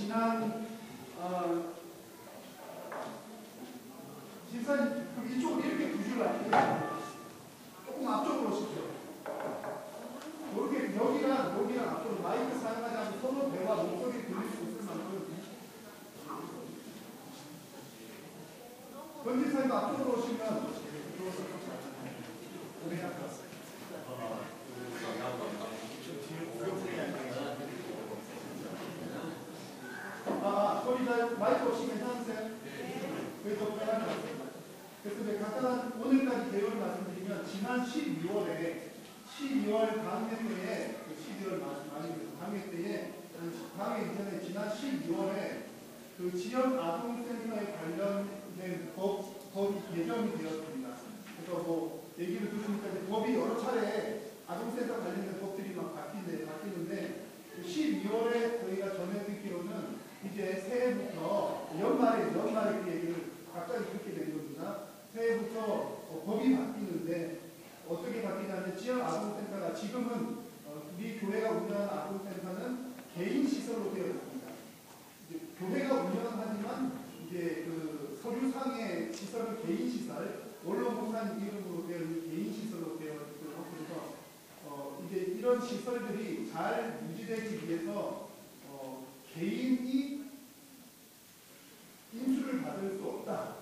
지난 지산 이쪽으로 이렇게 구실을 할게요. 조금 앞쪽으로 오십시오. 이렇게 여기랑 앞쪽으로 마이크 사용하지 않고 서로 대화 목소리 들릴 수 있을 만큼 권지사님 앞쪽으로 오시면 마이크 없이 괜찮으세요? 그래서 그래서 간단한 오늘까지 내용을 말씀드리면 지난 12월 강의 때에 12월 강의 때에 강의 이전에 지난 12월에 그 지역 아동센터에 관련된 법이 개정이 되었습니다. 그래서 뭐 얘기를 들으니까 법이 여러 차례 아동센터 관련된 법들이 막 바뀌는데 12월에 저희가 전해 듣기로는 이제 새해부터 연말에 그 얘기를 갑자기 그렇게 된 겁니다. 새해부터 법이 바뀌는데 어떻게 바뀌냐면 지역 아동센터가 지금은 우리 교회가 운영하는 아동센터는 개인 시설로 되어 있습니다. 이제 교회가 운영은 하지만 이제 그 서류상의 시설은 개인 시설, 원로 목사님 이름으로 되어 있는 개인 시설로 되어 있고 그래서 이제 이런 시설들이 잘 유지되기 위해서 개인이 인수를 받을 수 없다.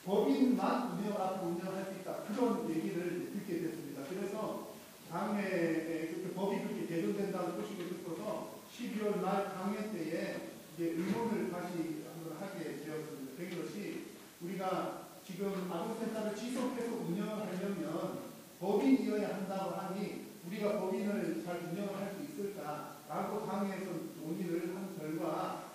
법인만 운영할 수 있다. 그런 얘기를 듣게 됐습니다. 그래서 당회에 법이 그렇게 개정된다는 소식을 듣고서 12월 말 강회 때에 이제 의논을 다시 한번 하게 되었습니다. 그것이 우리가 지금 아동센터를 지속해서 운영하려면 법인이어야 한다고 하니 우리가 법인을 잘 운영을 할 수 있을까라고 당회에서 논의를 한 결과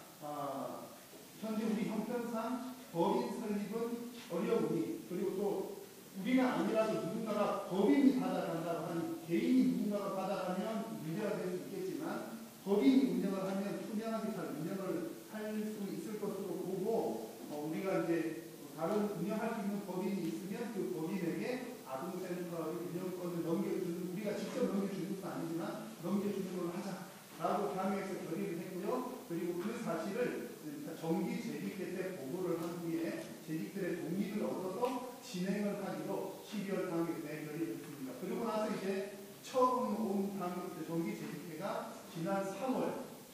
현재 우리 형편상 법인 설립은 어려우니 그리고 또 우리가 아니라도 누군가가 법인이 받아간다고 하니 개인이 누군가가 받아가면 문제가 될 수 있겠지만 법인이 운영을 하면 투명하게 잘 운영을 할 수 있을 것으로 보고 우리가 이제 다른 운영할 수 있는 법인이 있으면 그 법인에게 아동센터의 운영권을 넘겨주는 우리가 직접 넘겨주는 것도 아니지만 넘겨주는 걸로 하자라고 당회에서 결의를 했고요. 그리고 그 사실을 정기 재직회 때 보고를 한 후에 재직들의 동의를 얻어서 진행을 하기로 12월 당일 때 결의했습니다. 그리고 나서 이제 처음 온 정기 재직회가 지난 3월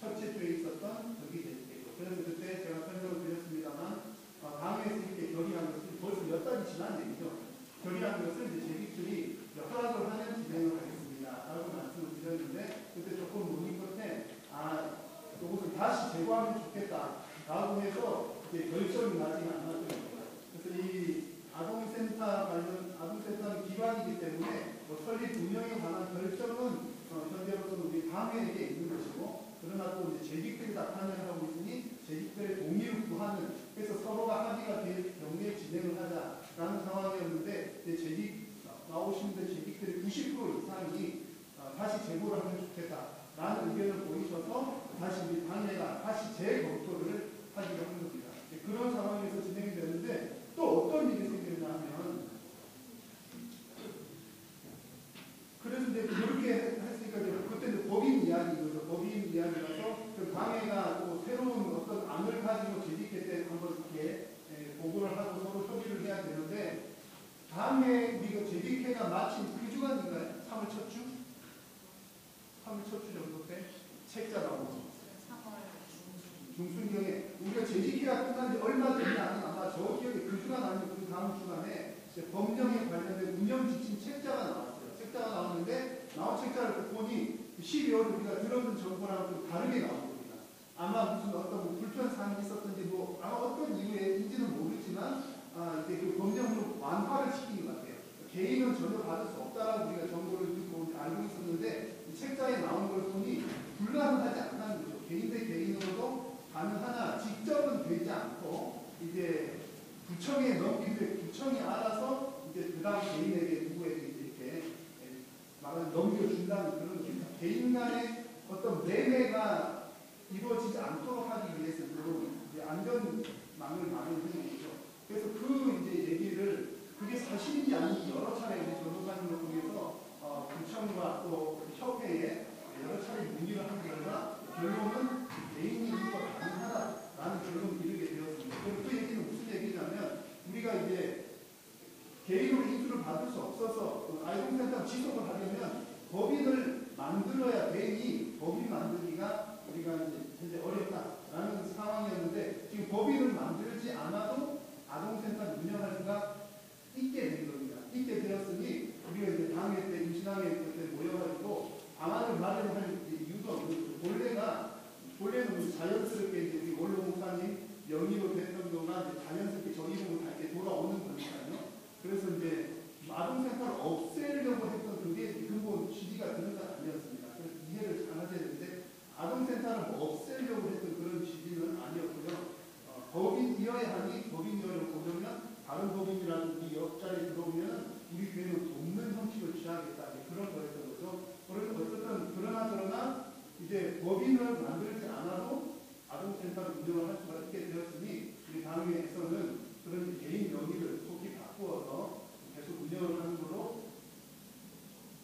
첫째 주에 있었던 정기 재직회고 그래서 그때 제가 설명을 드렸습니다만 당에서 이렇게 결의한 것은 벌써 몇 달이 지난 얘기죠. 결의한 것은 이제 재직들이 허락을 하면 진행을 하겠습니다. 라고 말씀을 드렸는데 그때 조금 논의 끝에 이것을 다시 제고하면 좋겠다. 라고 해서 이제 결정이 나지 않았던 겁니다. 그래서 이 아동센터는 기관이기 때문에 설립 운영에 관한 결정은 현재로서는 우리 당회에게 있는 것이고 그러나 또 이제 재직들이 다 판단을 하고 있으니 재직들의 동의를 구하는 그래서 서로가 합의가 될 경우에 진행을 하자라는 상황이었는데 나오신 재직들의 90% 이상이 다시 제고를 하면 좋겠다라는 의견을 보이셔서 다시 우리 당회가 다시 재검토를 하기로 한 겁니다. 그런 상황에서 진행이 되는데 또 어떤 일이 생겼냐면 그래서 이제 그렇게 했으니까 그때는 법인 이야기거든요. 법인 이야기라서 그 당회가 또 새로운 어떤 안을 가지고 재직회 때 한번 이렇게 보고를 하고 서로 협의를 해야 되는데 당회 우리가 재직회가 마친 그 주간인가요? 3월 첫 주? 3월 첫 주 정도 때 책자 나오고 중순경에 우리가 재직회가 끝난 지 얼마 되지 않은 아마 저 기억에 그 주간 아니면 그 다음 주간에 법령에 관련된 운영 지침 책자가 나왔어요. 책자가 나왔는데 나온 책자를 보니 12월에 우리가 들었던 정보랑 좀 다르게 나온 겁니다. 아마 무슨 어떤 불편사항이 있었던지 아마 어떤 이유인지는 모르지만 이제 그 법령으로 완화를 시킨 것 같아요. 개인은 전혀 받을 수 없다라고 우리가 정보를 듣고 알고 있었는데 이 책자에 나온 걸 보니 불가능하지 않다는 거죠. 개인 대 개인으로도 가능하나 직접은 되지 않고 이제 구청에 넘기되 구청이 알아서 이제 그 다음 개인에게 누구에게 이렇게 넘겨준다는 그런 겁니다. 개인 간의 어떤 매매가 이루어지지 않도록 하기 위해서 이제 안전망을 마련하는 거죠. 그래서 그 이제 얘기를 그게 사실인지 아닌지 여러 차례 이제 변호사님을 통해서 구청과 또 협회에 여러 차례 문의를 한 결과 결론은 개인이 이유가 자연스럽게 이제 우리 원로 목사님 영위로 됐던 거가 이제 자연스럽게 저 이름으로 다시 돌아오는 거니까요. 그래서 이제 아동센터를 없애려고 했던 그게 근본 취지가 그런 건 아니었습니다. 그래서 이해를 잘 하셔야 되는데 아동센터를 없애려고 했던 그런 취지는 아니었고요. 법인이어야 하니 법인이어를 보려면 다른 법인이라든지 옆자리에 들어오면 우리 교회는 돕는 형식을 취하겠다. 그런 거였던 거죠. 그래서 어쨌든 그러나 이제 법인을 만들지 않아도 아동센터를 운영을 할 수가 있게 되었으니 우리 당회에서는 그런 개인 명의를 속히 바꾸어서 계속 운영을 하는 걸로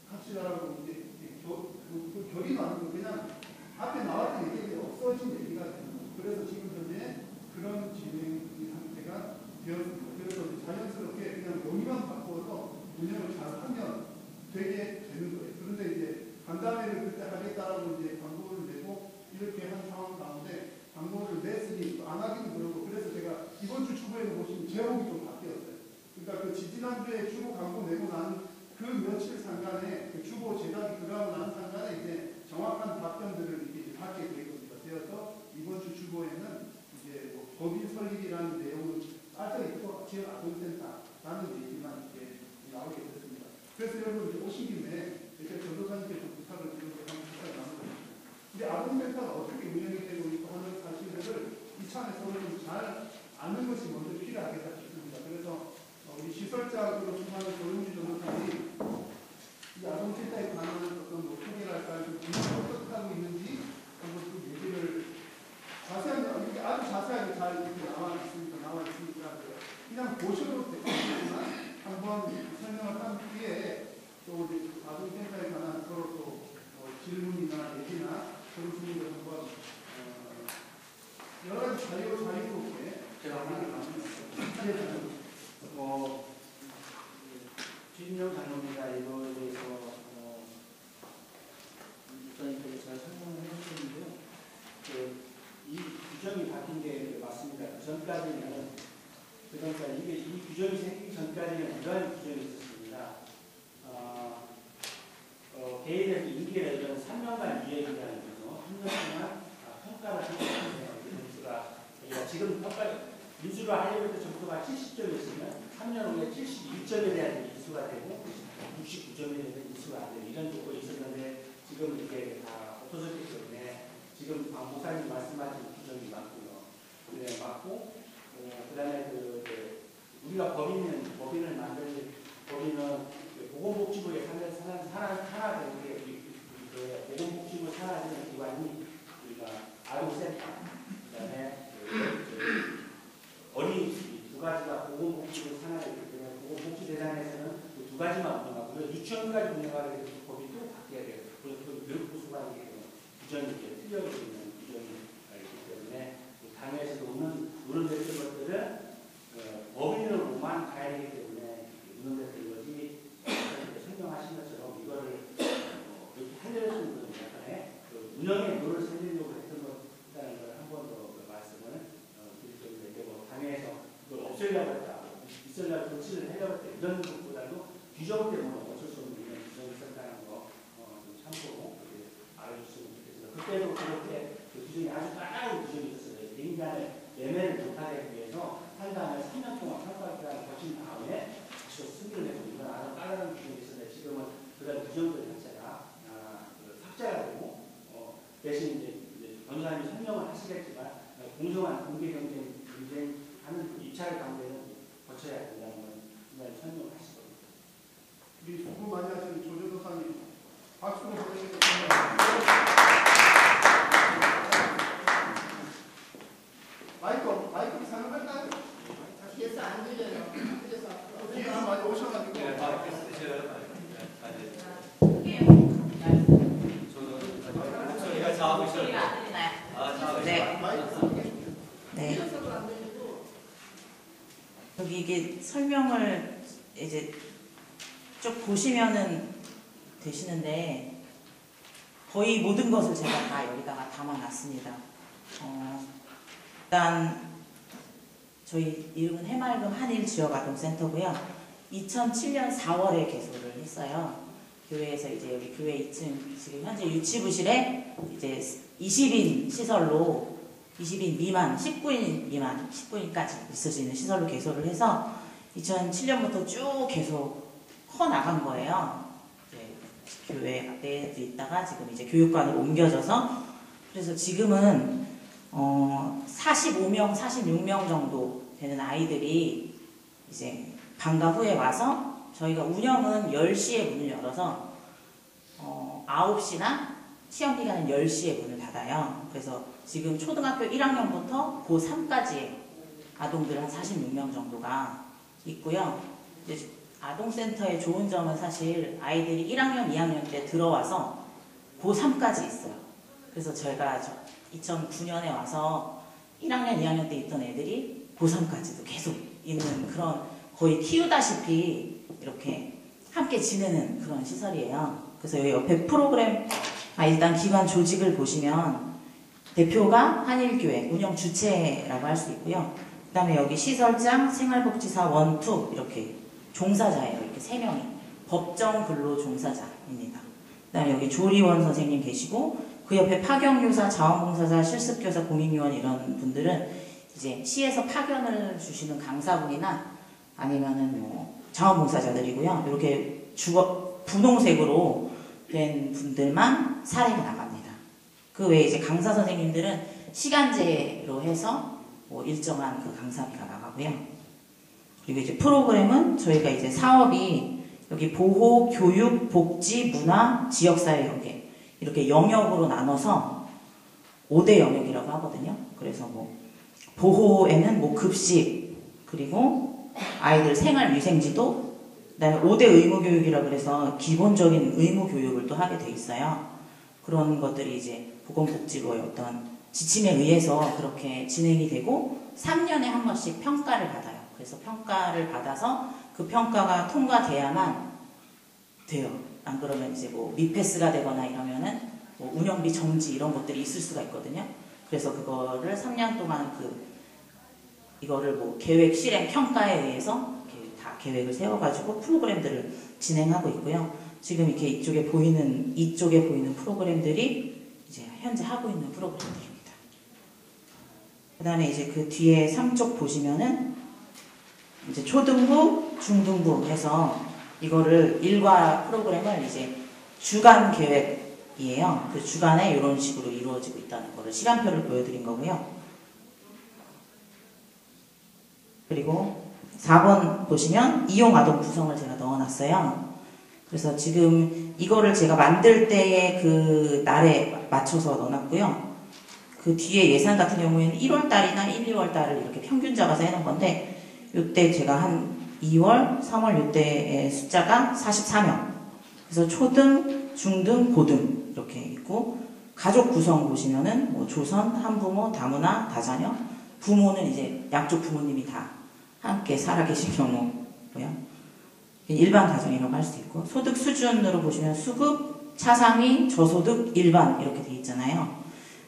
합시다라고 이제 그 결의도 아니고 그냥 앞에 나왔던 얘기가 없어진 얘기가 됩니다. 그래서 지금 현재 그런 진행 상태가 되었습니다. 그래서 자연스럽게 그냥 명의만 바꾸어서 운영을 잘하면 되게 되는 거예요. 그런데 이제 간담회를 그때 하겠다라고 이제 광고를 내고 이렇게 한 상황 가운데 광고를 냈으니 안 하기는 그러고 그래서 제가 이번 주 주보에는 보시면 제목이 좀 바뀌었어요. 그러니까 그 지지난주에 주보 광고 내고 난 그 며칠 상간에 그 주보 제작이 들어가고 난 상간에 이제 정확한 답변들을 이렇게 받게 되어서 이번 주 주보에는 이제 뭐 법인 설립이라는 내용은 빠져 있고 지역 아동센터라는 얘기만 이렇게 나오게 됐습니다. 그래서 여러분 이제 오신 김에 이렇게 전도사님께 좀 부탁을 드리고 한번 부탁을 나누겠습니다. 우리 아동센터가 어떻게 운영이 되고 있고 하는 사실들을 이참에서는 잘 아는 것이 먼저 필요하겠다 싶습니다. 그래서 우리 시설자로 수많은 조용주 전도사님 이 아동센터에 관한 어떤 뭐 소개랄까 좀 어떻게 하고 있는지 한번 좀 얘기를 자세하게 이게 아주 자세하게 잘 이렇게 나와 있으니까 그냥 보셔도 되지만 한번 설명을 한 뒤에 또 이제 아동센터에 관한 서로 또 질문이나 얘기나 그런 분들을 한번 여러 가지 자유롭게 제가 하나를 말씀드렸습니다. 주진영 장로님과 이거에 대해서 목사님께서 잘 설명을 해주셨는데요. 이 규정이 바뀐 게 맞습니다. 그 전까지는 이게 이 규정이 생기기 전까지는 이러한 규정이 있었습니다. 개인에서 임기를 이런 3년간 유예기간이 있어서 3년 동안 평가를 하는 점수가 지금 인수를 하려고 할 때 점수가 70점이었으면 3년 후에 71점에 대한 인수가 되고 69점에 대한 인수가 안 되는 이런 조건이 있었는데 지금 이게 다 없어졌기 때문에 지금 목사님 말씀하신 규정이 맞고요. 네, 맞고 그 다음에 우리가 법인을 만들 법인은 보건복지부에 산하되는 게 보건복지부 산하되는 기관이 우리가 아동센터 그 다음에 어린이 두 가지가 보건복지부 산하되기 때문에 보건복지재단에서는 그 두 가지만 운영하고요. 유치원까지 운영하게 되면 법이 또 바뀌어야 돼요. 그래서 교육부수가 규정이 틀려져 있는 규정이 있기 때문에 당에서도 운영됐던 것들은 법인으로만 가야 되기 때문에 운영됐던 것이 설명하신 것처럼 이거를 이렇게 하려는 것은 약간의 운영의 룰을 살리려고 했던 것이라는 걸 한 번 더 말씀을 드릴 건데 당에서 그걸 없애려고 했다, 있으려고 조치를 하려고 했다 이런 것보다도 규정 때문에 어쩔 수 없는 이런 규정이 있었다는 거 좀 참고로 알아주시면 좋겠습니다. 그때도 그렇게 그 규정이 아주 까다로운 규정이 있었어요. 인간을 매매를 못하게 위해서 한 다음에 3년 동안 평가기간을 거친 다음에 다시 승인을 내고 이건 아주 까다로운 규정이 있었는데 지금은 그런 규정들 자체가 삭제가 되고 대신 이제 변호사님이 설명을 하시겠지만 공정한 공개 경쟁하는 입찰 가운데는 거쳐야 된다는 건 분명히 설명을 하시거든요. 우리 수고 많이 하시는 조전도사님 박수로 보내드리겠습니다. 마이크 사용할까요? 뒤에서 안 들려요. 그래서 뒤에서 많이 오셔가지고 네, 마이크 쓰셔요. 저는 목소리가 작으셔요. 소리가 안 들리나요? 작으셔요. 마이크 네. 여기 이게 설명을 이제 쭉 보시면은 되시는데 거의 모든 것을 제가 다 여기다가 담아놨습니다. 일단 저희 이름은 해맑음 한일지역아동센터고요. 2007년 4월에 개소를 했어요. 교회에서 이제 여기 교회 2층 지금 현재 유치부실에 이제 20인 시설로 20인 미만, 19인 미만, 19인까지 있을 수 있는 시설로 개설을 해서 2007년부터 쭉 계속 커 나간 거예요. 이제 교회 내에도 있다가 지금 이제 교육관으로 옮겨져서 그래서 지금은 45명, 46명 정도 되는 아이들이 이제 방과 후에 와서 저희가 운영은 10시에 문을 열어서 9시나 시험 기간은 10시에 문을 닫아요. 그래서 지금 초등학교 1학년부터 고3까지의 아동들 한 46명 정도가 있고요. 이제 아동센터의 좋은 점은 사실 아이들이 1학년, 2학년 때 들어와서 고3까지 있어요. 그래서 저희가 2009년에 와서 1학년, 2학년 때 있던 애들이 고3까지도 계속 있는 그런 거의 키우다시피 이렇게 함께 지내는 그런 시설이에요. 그래서 여기 옆에 프로그램, 일단 기관 조직을 보시면 대표가 한일교회 운영 주체라고 할 수 있고요. 그 다음에 여기 시설장, 생활복지사 1, 2 이렇게 종사자예요. 이렇게 3명이 법정 근로 종사자입니다. 그 다음에 여기 조리원 선생님 계시고 그 옆에 파견교사, 자원봉사자, 실습교사, 공익요원 이런 분들은 이제 시에서 파견을 주시는 강사분이나 아니면은 뭐 자원봉사자들이고요. 이렇게 분홍색으로 된 분들만 사례가 나갑니다. 그 외에 이제 강사 선생님들은 시간제로 해서 뭐 일정한 그 강사비가 나가고요. 그리고 이제 프로그램은 저희가 이제 사업이 여기 보호, 교육, 복지, 문화, 지역사회 연계 이렇게 영역으로 나눠서 5대 영역이라고 하거든요. 그래서 뭐 보호에는 뭐 급식 그리고 아이들 생활위생지도 그다음에 5대 의무교육이라고 그래서 기본적인 의무교육을 또 하게 돼 있어요. 그런 것들이 이제 보건복지부의 어떤 지침에 의해서 그렇게 진행이 되고 3년에 한 번씩 평가를 받아요. 그래서 평가를 받아서 그 평가가 통과돼야만 돼요. 안 그러면 이제 뭐 미패스가 되거나 이러면은 뭐 운영비 정지 이런 것들이 있을 수가 있거든요. 그래서 그거를 3년 동안 이거를 뭐 계획 실행 평가에 의해서 이렇게 다 계획을 세워가지고 프로그램들을 진행하고 있고요. 지금 이렇게 이쪽에 보이는 프로그램들이 이제 현재 하고 있는 프로그램들입니다. 그 다음에 이제 그 뒤에 3쪽 보시면은 이제 초등부, 중등부 해서 이거를 일과 프로그램을 이제 주간 계획이에요. 그 주간에 이런 식으로 이루어지고 있다는 거를 시간표를 보여드린 거고요. 그리고 4번 보시면 이용아동 구성을 제가 넣어놨어요. 그래서 지금 이거를 제가 만들 때의 그 날에 맞춰서 넣어놨고요. 그 뒤에 예산 같은 경우에는 1월달이나 1, 2월달을 이렇게 평균 잡아서 해놓은 건데 이때 제가 한 2월, 3월 이때의 숫자가 44명. 그래서 초등, 중등, 고등 이렇게 있고 가족 구성 보시면은 뭐 조선, 한부모, 다문화, 다자녀 부모는 이제 양쪽 부모님이 다 함께 살아계신 경우고요. 일반 가정이라고 할 수 있고 소득 수준으로 보시면 수급, 차상위, 저소득, 일반 이렇게 돼 있잖아요.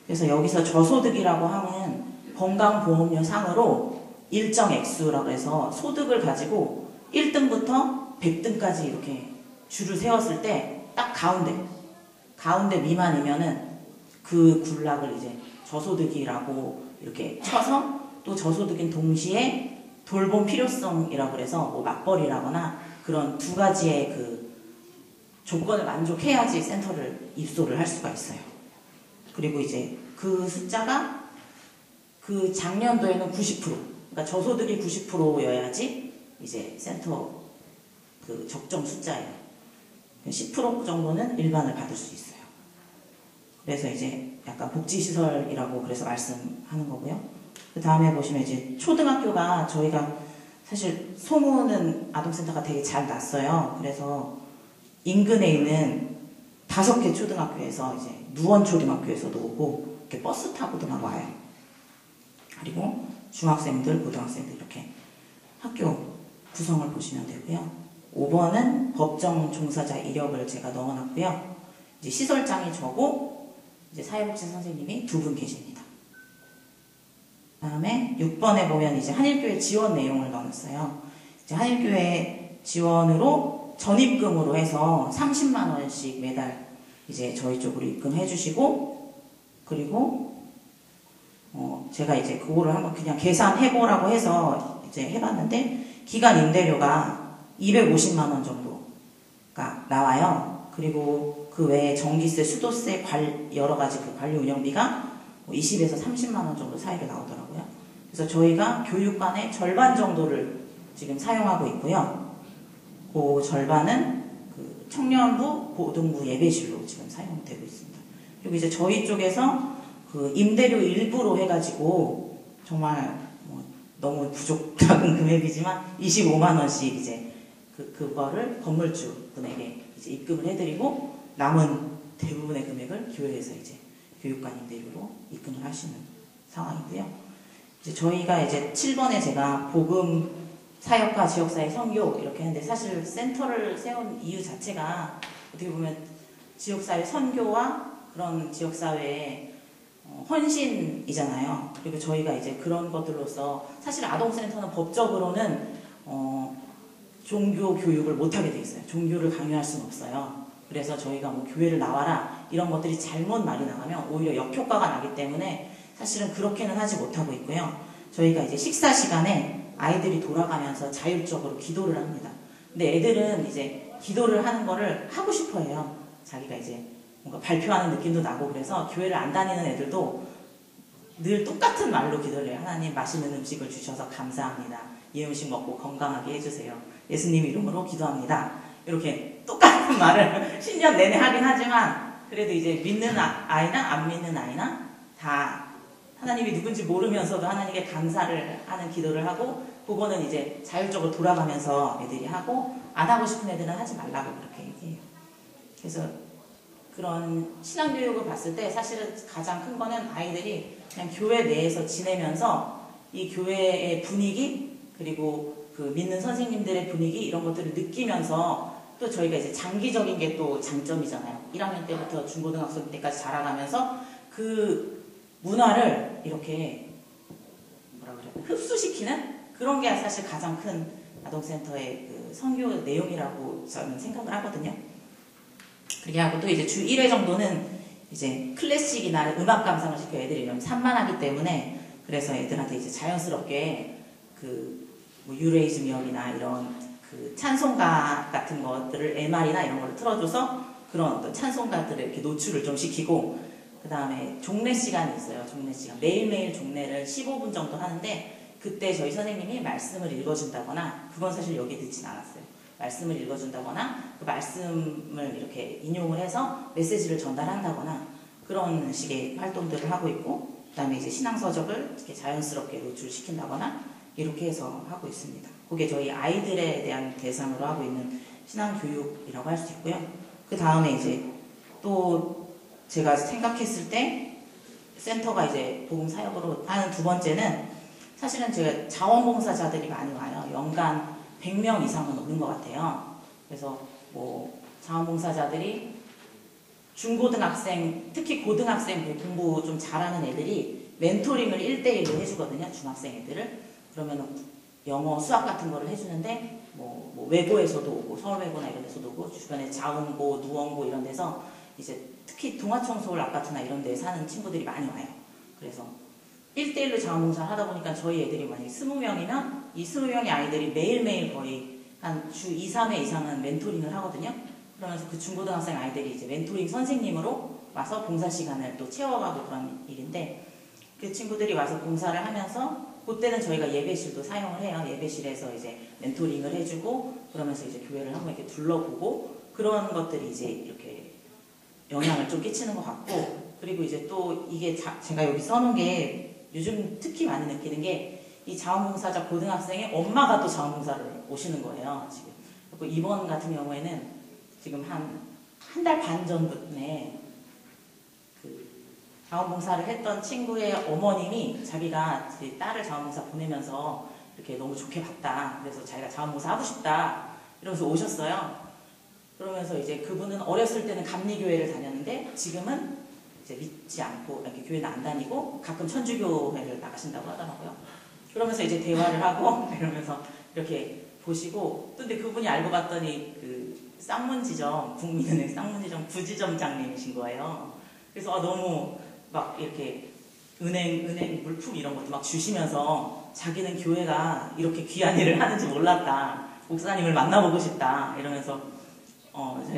그래서 여기서 저소득이라고 하면 건강보험료 상으로 일정 액수라고 해서 소득을 가지고 1등부터 100등까지 이렇게 줄을 세웠을 때 딱 가운데 미만이면은 그 군락을 이제 저소득이라고 이렇게 쳐서 또 저소득인 동시에 돌봄 필요성이라고 그래서 뭐 맞벌이라거나 그런 두 가지의 그 조건을 만족해야지 센터를 입소를 할 수가 있어요. 그리고 이제 그 숫자가 그 작년도에는 90%, 그러니까 저소득이 90%여야지 이제 센터 그 적정 숫자예요. 10% 정도는 일반을 받을 수 있어요. 그래서 이제 약간 복지시설이라고 그래서 말씀하는 거고요. 그 다음에 보시면 이제 초등학교가 저희가 사실 소문은 아동센터가 되게 잘 났어요. 그래서 인근에 있는 5개 초등학교에서 이제 누원초등학교에서도 오고 이렇게 버스 타고도 막 와요. 그리고 중학생들, 고등학생들 이렇게 학교 구성을 보시면 되고요. 5번은 법정 종사자 이력을 제가 넣어놨고요. 이제 시설장이 저고 이제 사회복지 선생님이 2분 계십니다. 그다음에 6번에 보면 이제 한일교회 지원 내용을 넣어놨어요. 이제 한일교회 지원으로 전입금으로 해서 30만 원씩 매달 이제 저희 쪽으로 입금해 주시고 그리고 제가 이제 그거를 한번 그냥 계산해보라고 해서 이제 해봤는데 기간 임대료가 250만 원 정도가 나와요. 그리고 그 외에 전기세, 수도세, 여러 가지 그 관리 운영비가 20에서 30만 원 정도 사이로 나오더라고요. 그래서 저희가 교육관의 절반 정도를 지금 사용하고 있고요. 그 절반은 그 청년부, 고등부 예배실로 지금 사용되고 있습니다. 그리고 이제 저희 쪽에서 그 임대료 일부로 해가지고 정말 뭐 너무 작은 금액이지만 25만 원씩 이제 그거를 건물주 분에게 이제 입금을 해드리고 남은 대부분의 금액을 교회에서 이제 교육관 임대료로 입금을 하시는 상황이고요. 이제 저희가 이제 7번에 제가 복음 사역과 지역사회 선교 이렇게 했는데 사실 센터를 세운 이유 자체가 어떻게 보면 지역사회 선교와 그런 지역사회의 헌신이잖아요. 그리고 저희가 이제 그런 것들로서 사실 아동센터는 법적으로는 종교 교육을 못하게 돼 있어요. 종교를 강요할 수는 없어요. 그래서 저희가 뭐 교회를 나와라 이런 것들이 잘못 말이 나가면 오히려 역효과가 나기 때문에 사실은 그렇게는 하지 못하고 있고요. 저희가 이제 식사 시간에 아이들이 돌아가면서 자율적으로 기도를 합니다. 근데 애들은 이제 기도를 하는 거를 하고 싶어 해요. 자기가 이제 뭔가 발표하는 느낌도 나고 그래서 교회를 안 다니는 애들도 늘 똑같은 말로 기도를 해요. 하나님 맛있는 음식을 주셔서 감사합니다. 이 음식 먹고 건강하게 해주세요. 예수님 이름으로 기도합니다. 이렇게 똑같은 말을 10년 내내 하긴 하지만 그래도 이제 믿는 아이나 안 믿는 아이나 다 하나님이 누군지 모르면서도 하나님께 감사를 하는 기도를 하고 그거는 이제 자율적으로 돌아가면서 애들이 하고 안 하고 싶은 애들은 하지 말라고 그렇게 얘기해요. 그래서 그런 신앙교육을 봤을 때 사실은 가장 큰 거는 아이들이 그냥 교회 내에서 지내면서 이 교회의 분위기 그리고 그 믿는 선생님들의 분위기 이런 것들을 느끼면서 또 저희가 이제 장기적인 게 또 장점이잖아요. 1학년 때부터 중고등학생 때까지 자라가면서 그 문화를 이렇게 흡수시키는 그런 게 사실 가장 큰 아동센터의 그 선교 내용이라고 저는 생각을 하거든요. 그렇게 하고 또 이제 주 1회 정도는 이제 클래식이나 음악 감상을 시켜 애들이 너무 산만하기 때문에 그래서 애들한테 이제 자연스럽게 그 뭐 유레이즘역이나 이런 그 찬송가 같은 것들을 MR이나 이런 걸 틀어줘서 그런 어떤 찬송가들을 이렇게 노출을 좀 시키고 그 다음에 종례 시간이 있어요. 종례 시간. 매일매일 종례를 15분 정도 하는데 그때 저희 선생님이 말씀을 읽어준다거나 그건 사실 여기에 넣진 않았어요. 말씀을 읽어준다거나 그 말씀을 이렇게 인용을 해서 메시지를 전달한다거나 그런 식의 활동들을 하고 있고 그 다음에 이제 신앙서적을 이렇게 자연스럽게 노출시킨다거나 이렇게 해서 하고 있습니다. 그게 저희 아이들에 대한 대상으로 하고 있는 신앙교육이라고 할 수 있고요. 그 다음에 이제 또 제가 생각했을 때 센터가 이제 복음사역으로 하는 두 번째는 사실은 제가 자원봉사자들이 많이 와요. 연간 100명 이상은 오는 것 같아요. 그래서 뭐 자원봉사자들이 중고등학생, 특히 고등학생 공부 좀 잘하는 애들이 멘토링을 1대1로 해주거든요. 중학생 애들을. 그러면 영어, 수학 같은 거를 해주는데 뭐 외고에서도 오고 서울외고나 이런 데서도 오고 주변에 자원고, 누원고 이런 데서 이제 특히 동아청소울 아파트나 이런 데 사는 친구들이 많이 와요. 그래서 1대1로 자원봉사를 하다 보니까 저희 애들이 만약에 20명이면 이 20명의 아이들이 매일매일 거의 한 주 2, 3회 이상은 멘토링을 하거든요. 그러면서 그 중고등학생 아이들이 이제 멘토링 선생님으로 와서 봉사 시간을 또 채워가고 그런 일인데 그 친구들이 와서 봉사를 하면서 그때는 저희가 예배실도 사용을 해요. 예배실에서 이제 멘토링을 해주고 그러면서 이제 교회를 한번 이렇게 둘러보고 그런 것들이 이제 이렇게 영향을 좀 끼치는 것 같고 그리고 이제 또 이게 제가 여기 써놓은 게 요즘 특히 많이 느끼는 게 이 자원봉사자 고등학생의 엄마가 또 자원봉사를 오시는 거예요. 지금. 그리고 이번 같은 경우에는 지금 한 달 반 전부터네 그 자원봉사를 했던 친구의 어머님이 자기가 제 딸을 자원봉사 보내면서 이렇게 너무 좋게 봤다. 그래서 자기가 자원봉사 하고 싶다. 이러면서 오셨어요. 그러면서 이제 그분은 어렸을 때는 감리교회를 다녔는데 지금은 이제 믿지 않고 이렇게 교회는 안 다니고 가끔 천주교회를 나가신다고 하더라고요. 그러면서 이제 대화를 하고 이러면서 이렇게 보시고 또 근데 그분이 알고 봤더니 그 쌍문지점 국민은행 쌍문지점 부지점장님이신 거예요. 그래서 너무 막 이렇게 은행 물품 이런 것도 막 주시면서 자기는 교회가 이렇게 귀한 일을 하는지 몰랐다. 목사님을 만나보고 싶다. 이러면서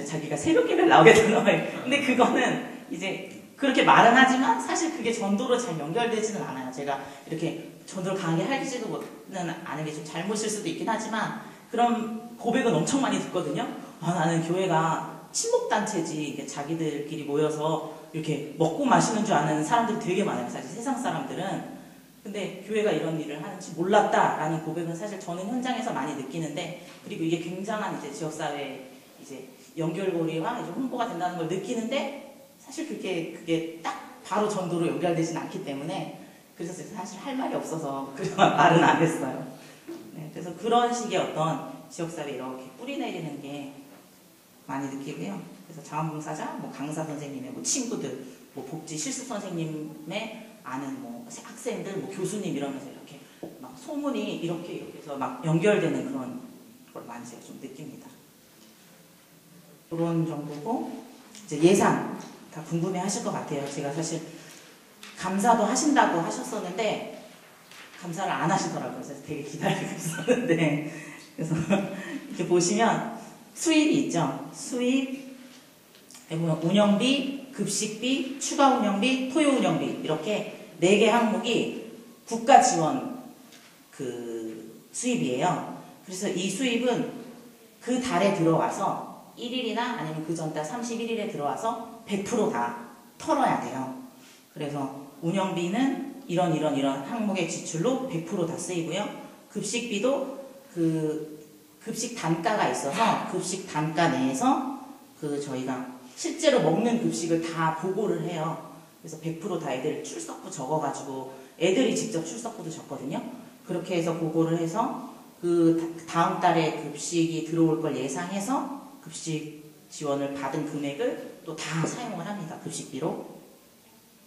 자기가 새벽 예배를 나오게 되는 거예요. 근데 그거는 이제 그렇게 말은 하지만 사실 그게 전도로 잘 연결되지는 않아요. 제가 이렇게 전도를 강하게 하지도 않은 게 좀 잘못일 수도 있긴 하지만 그런 고백은 엄청 많이 듣거든요. 나는 교회가 친목단체지 자기들끼리 모여서 이렇게 먹고 마시는 줄 아는 사람들이 되게 많아요. 사실 세상 사람들은. 근데 교회가 이런 일을 하는지 몰랐다라는 고백은 사실 저는 현장에서 많이 느끼는데, 그리고 이게 굉장한 이제 지역사회 이제 연결고리와 이제 홍보가 된다는 걸 느끼는데, 사실 그게 딱 바로 전도로 연결되진 않기 때문에, 그래서 사실 할 말이 없어서 그런 말은 안 했어요. 네, 그래서 그런 식의 어떤 지역사회 이렇게 뿌리 내리는 게 많이 느끼고요. 그래서 자원봉사자, 뭐 강사 선생님의 뭐 친구들, 뭐 복지 실습 선생님의 아는 뭐 학생들, 뭐 교수님 이러면서 이렇게 막 소문이 이렇게 해서 막 연결되는 그런 걸 많이 제가 좀 느낍니다. 그런 정도고, 이제 예산 다 궁금해 하실 것 같아요. 제가 사실 감사도 하신다고 하셨었는데 감사를 안 하시더라고요. 그래서 되게 기다리고 있었는데, 그래서 이렇게 보시면 수입이 있죠. 수입, 운영비, 급식비, 추가 운영비, 토요 운영비, 이렇게 4개 항목이 국가 지원 그 수입이에요. 그래서 이 수입은 그 달에 들어와서 1일이나 아니면 그 전달 31일에 들어와서 100% 다 털어야 돼요. 그래서 운영비는 이런 항목의 지출로 100% 다 쓰이고요. 급식비도 그 급식 단가가 있어서 급식 단가 내에서 그 저희가 실제로 먹는 급식을 다 보고를 해요. 그래서 100% 다 애들 출석부 적어가지고 애들이 직접 출석부도 적거든요. 그렇게 해서 보고를 해서 그 다음 달에 급식이 들어올 걸 예상해서 급식 지원을 받은 금액을 또 다 사용을 합니다. 급식비로.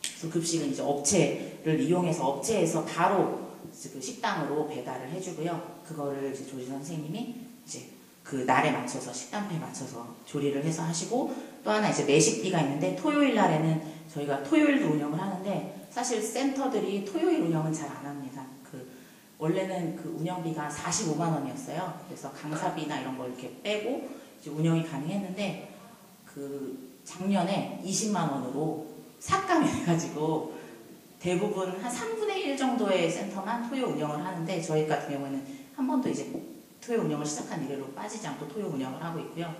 그래서 급식은 이제 업체를 이용해서 업체에서 바로 그 식당으로 배달을 해주고요. 그거를 이제 조리 선생님이 이제 그 날에 맞춰서 식단표에 맞춰서 조리를 해서 하시고, 또 하나 이제 매식비가 있는데, 토요일 날에는 저희가 토요일도 운영을 하는데 사실 센터들이 토요일 운영은 잘 안 합니다. 원래는 그 운영비가 45만 원이었어요. 그래서 강사비나 이런 걸 이렇게 빼고 이제 운영이 가능했는데, 그 작년에 20만 원으로 삭감이 해가지고 대부분 한 3분의 1 정도의 센터만 토요 운영을 하는데, 저희 같은 경우에는 한 번도 이제 토요 운영을 시작한 이래로 빠지지 않고 토요 운영을 하고 있고요.